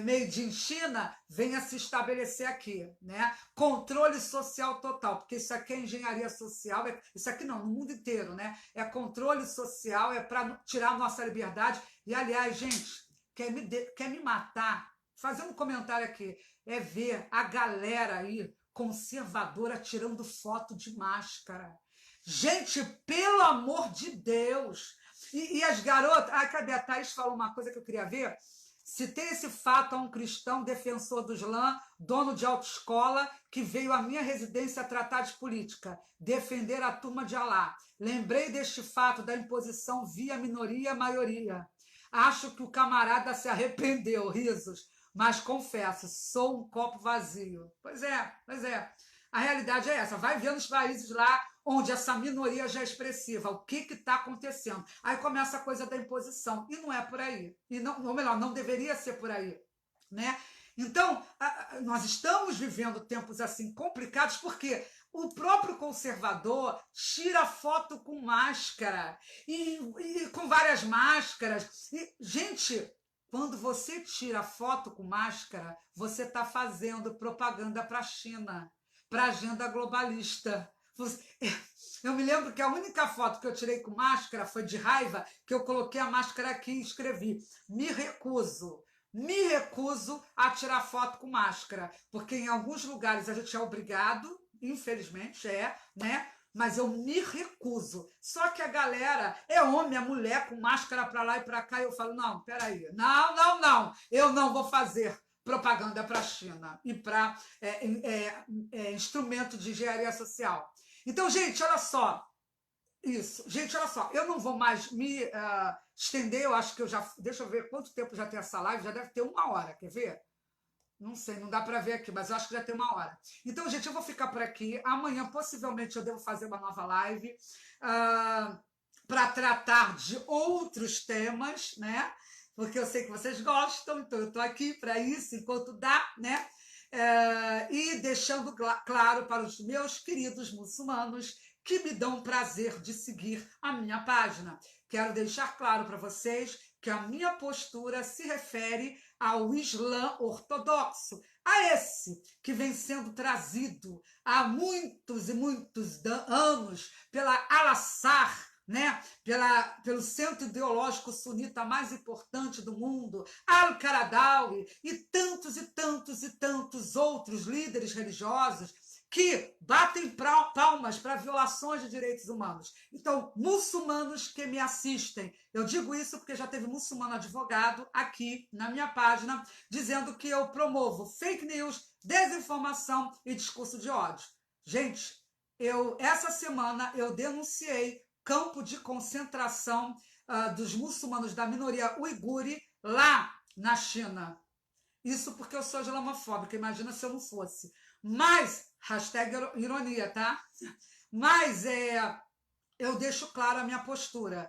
made in China venha se estabelecer aqui, né? Controle social total, porque isso aqui é engenharia social, isso aqui não, no mundo inteiro, né? É controle social, é para tirar a nossa liberdade. E, aliás, gente, quer me matar? Fazer um comentário aqui, é ver a galera aí conservadora tirando foto de máscara. Gente, pelo amor de Deus! E as garotas... Cadê? A Thaís falou uma coisa que eu queria ver. Citei esse fato a um cristão defensor do Islã, dono de autoescola, que veio à minha residência tratar de política, defender a turma de Alá. Lembrei deste fato da imposição via minoria-maioria. Acho que o camarada se arrependeu, risos, mas confesso, sou um copo vazio. Pois é, pois é. A realidade é essa. Vai ver nos países lá onde essa minoria já é expressiva. O que está acontecendo? Aí começa a coisa da imposição. E não é por aí. E não, ou melhor, não deveria ser por aí, né? Então, nós estamos vivendo tempos assim complicados porque o próprio conservador tira foto com máscara e com várias máscaras. E, gente, quando você tira foto com máscara, você está fazendo propaganda para a China, para a agenda globalista. Eu me lembro que a única foto que eu tirei com máscara foi de raiva, que eu coloquei a máscara aqui e escrevi: me recuso a tirar foto com máscara, porque em alguns lugares a gente é obrigado, infelizmente né? Mas eu me recuso. Só que a galera é homem, é mulher, com máscara para lá e para cá, e eu falo, não, peraí, não, eu não vou fazer propaganda para a China e para instrumento de engenharia social. Então, gente, olha só, gente, olha só, eu não vou mais me estender, eu acho que eu já, deixa eu ver quanto tempo já tem essa live, já deve ter 1 hora, quer ver? Não sei, não dá para ver aqui, mas eu acho que já tem 1 hora. Então, gente, eu vou ficar por aqui. Amanhã, possivelmente, eu devo fazer uma nova live para tratar de outros temas, né? Porque eu sei que vocês gostam, então eu estou aqui para isso, enquanto dá, né? E deixando claro para os meus queridos muçulmanos que me dão prazer de seguir a minha página. Quero deixar claro para vocês que a minha postura se refere ao Islã ortodoxo, a esse que vem sendo trazido há muitos e muitos anos pela Al-Azhar, né? Pelo centro ideológico sunita mais importante do mundo, Al-Qaradawi, e tantos outros líderes religiosos que batem palmas para violações de direitos humanos. Então, muçulmanos que me assistem, eu digo isso porque já teve muçulmano advogado aqui na minha página dizendo que eu promovo fake news, desinformação e discurso de ódio. Gente, essa semana eu denunciei campo de concentração dos muçulmanos da minoria uigure lá na China. Isso porque eu sou islamofóbica, imagina se eu não fosse. Mas, hashtag ironia, tá? Mas eu deixo clara a minha postura.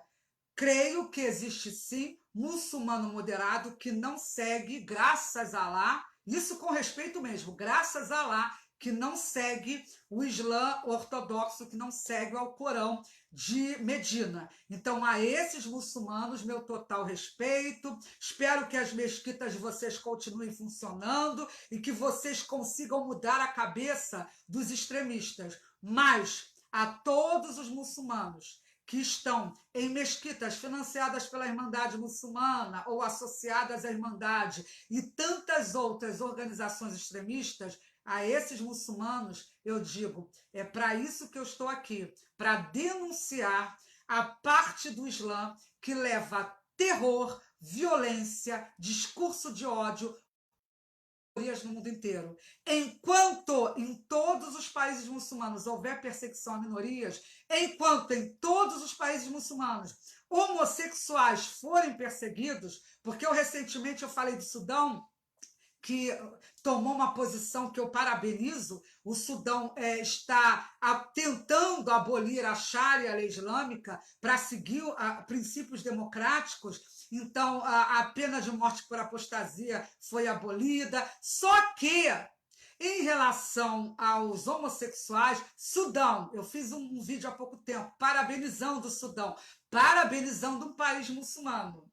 Creio que existe sim muçulmano moderado que não segue, graças a Alá, isso com respeito mesmo, graças a Alá, que não segue o Islã ortodoxo, que não segue o Alcorão de Medina. Então, a esses muçulmanos, meu total respeito. Espero que as mesquitas de vocês continuem funcionando e que vocês consigam mudar a cabeça dos extremistas. Mas, a todos os muçulmanos que estão em mesquitas financiadas pela Irmandade Muçulmana ou associadas à Irmandade e tantas outras organizações extremistas, a esses muçulmanos, eu digo, é para isso que eu estou aqui, para denunciar a parte do Islã que leva terror, violência, discurso de ódio no mundo inteiro. Enquanto em todos os países muçulmanos houver perseguição a minorias, enquanto em todos os países muçulmanos homossexuais forem perseguidos, porque recentemente eu falei do Sudão, que tomou uma posição que eu parabenizo, o Sudão está tentando abolir a Sharia, a lei islâmica, para seguir princípios democráticos. Então, a pena de morte por apostasia foi abolida. Só que, em relação aos homossexuais, Sudão, eu fiz um vídeo há pouco tempo, parabenizando o Sudão, parabenizando um país muçulmano,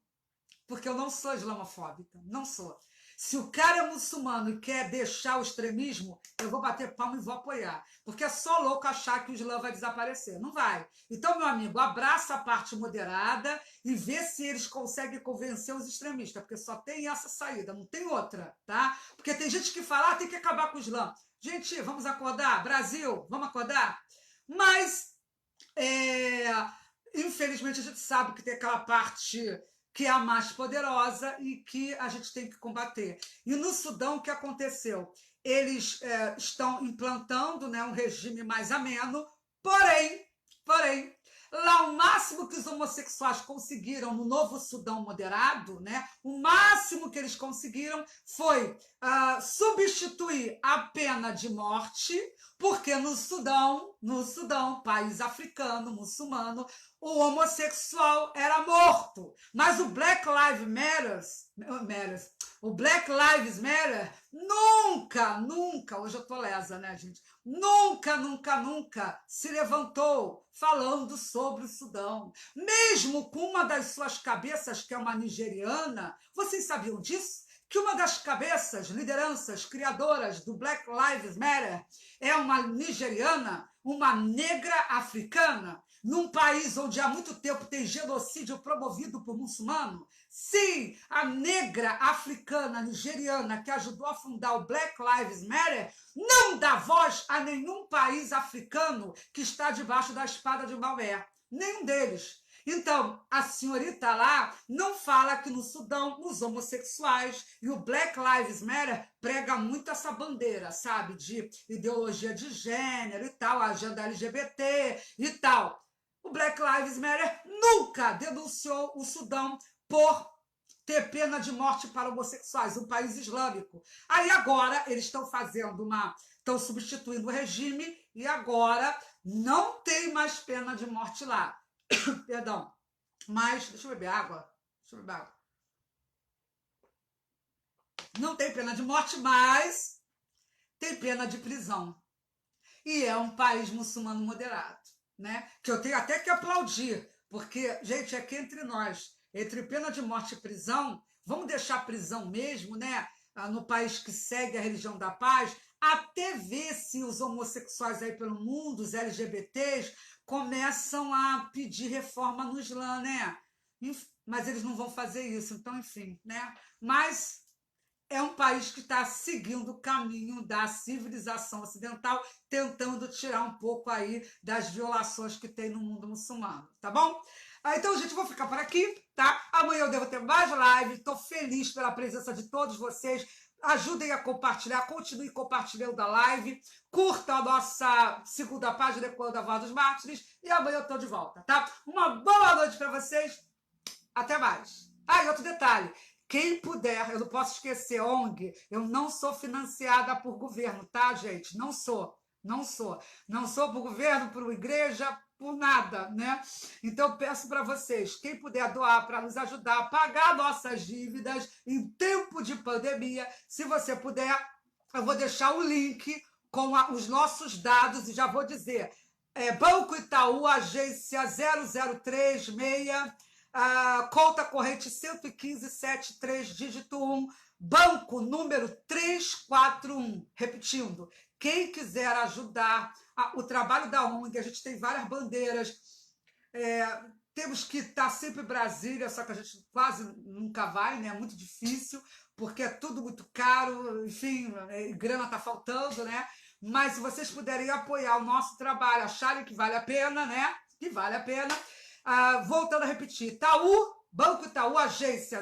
porque eu não sou islamofóbica, não sou. Se o cara é muçulmano e quer deixar o extremismo, eu vou bater palma e vou apoiar. Porque é só louco achar que o Islã vai desaparecer. Não vai. Então, meu amigo, abraça a parte moderada e vê se eles conseguem convencer os extremistas, porque só tem essa saída, não tem outra, tá? Porque tem gente que fala, tem que acabar com o Islã. Gente, vamos acordar? Brasil, vamos acordar? Mas, infelizmente, a gente sabe que tem aquela parte que é a mais poderosa e que a gente tem que combater. E no Sudão, o que aconteceu? Eles estão implantando, né, um regime mais ameno, porém, lá o máximo que os homossexuais conseguiram no novo Sudão moderado, né, o máximo que eles conseguiram foi substituir a pena de morte, porque no Sudão, país africano, muçulmano, o homossexual era morto. Mas o Black Lives Matter, o Black Lives Matter nunca, hoje eu tô lesa, né, gente? Nunca se levantou falando sobre o Sudão. Mesmo com uma das suas cabeças, que é uma nigeriana, vocês sabiam disso? Que uma das cabeças, lideranças, criadoras do Black Lives Matter é uma nigeriana, uma negra africana, num país onde há muito tempo tem genocídio promovido por muçulmano? Sim, a negra africana nigeriana que ajudou a fundar o Black Lives Matter não dá voz a nenhum país africano que está debaixo da espada de Maomé. Nenhum deles. Então, a senhorita lá não fala que no Sudão os homossexuais e o Black Lives Matter prega muito essa bandeira, sabe? De ideologia de gênero e tal, agenda LGBT e tal. O Black Lives Matter nunca denunciou o Sudão por ter pena de morte para homossexuais, um país islâmico. Aí agora eles estão estão substituindo o regime e agora não tem mais pena de morte lá. Perdão. Mas, deixa eu beber água. Não tem pena de morte, mas tem pena de prisão. E é um país muçulmano moderado, né? Que eu tenho até que aplaudir, porque, gente, aqui entre nós, entre pena de morte e prisão, vamos deixar a prisão mesmo, né? No país que segue a religião da paz, até ver se os homossexuais aí pelo mundo, os LGBTs, começam a pedir reforma no Islã, né? Mas eles não vão fazer isso, então, enfim, né? Mas é um país que está seguindo o caminho da civilização ocidental, tentando tirar um pouco aí das violações que tem no mundo muçulmano, tá bom? Então, gente, vou ficar por aqui, tá? Amanhã eu devo ter mais live. Estou feliz pela presença de todos vocês. ajudem a compartilhar, continue compartilhando a live, curta a nossa segunda página, Ecoando a Voz dos Mártires, e amanhã eu estou de volta, tá? Uma boa noite para vocês, até mais. Ah, e outro detalhe, quem puder, eu não posso esquecer, ONG, eu não sou financiada por governo, tá, gente? Não sou. Não sou por governo, por igreja, por nada, né? Então, peço para vocês, quem puder doar para nos ajudar a pagar nossas dívidas em tempo de pandemia, se você puder, eu vou deixar o link com os nossos dados e já vou dizer, Banco Itaú, agência 0036, conta corrente 11573, dígito 1, banco número 341. Repetindo, quem quiser ajudar o trabalho da ONG, a gente tem várias bandeiras, temos que estar sempre em Brasília, só que a gente quase nunca vai, né? É muito difícil, porque é tudo muito caro, enfim, grana está faltando, né? Mas se vocês puderem apoiar o nosso trabalho, acharem que vale a pena, né? Que vale a pena. Voltando a repetir, Itaú, Banco Itaú, agência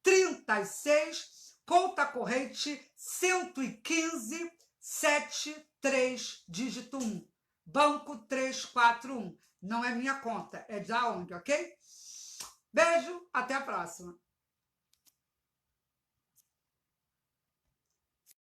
0036, conta corrente 11573, dígito 1, Banco 341. Não é minha conta, é da ONG, ok? Beijo, até a próxima.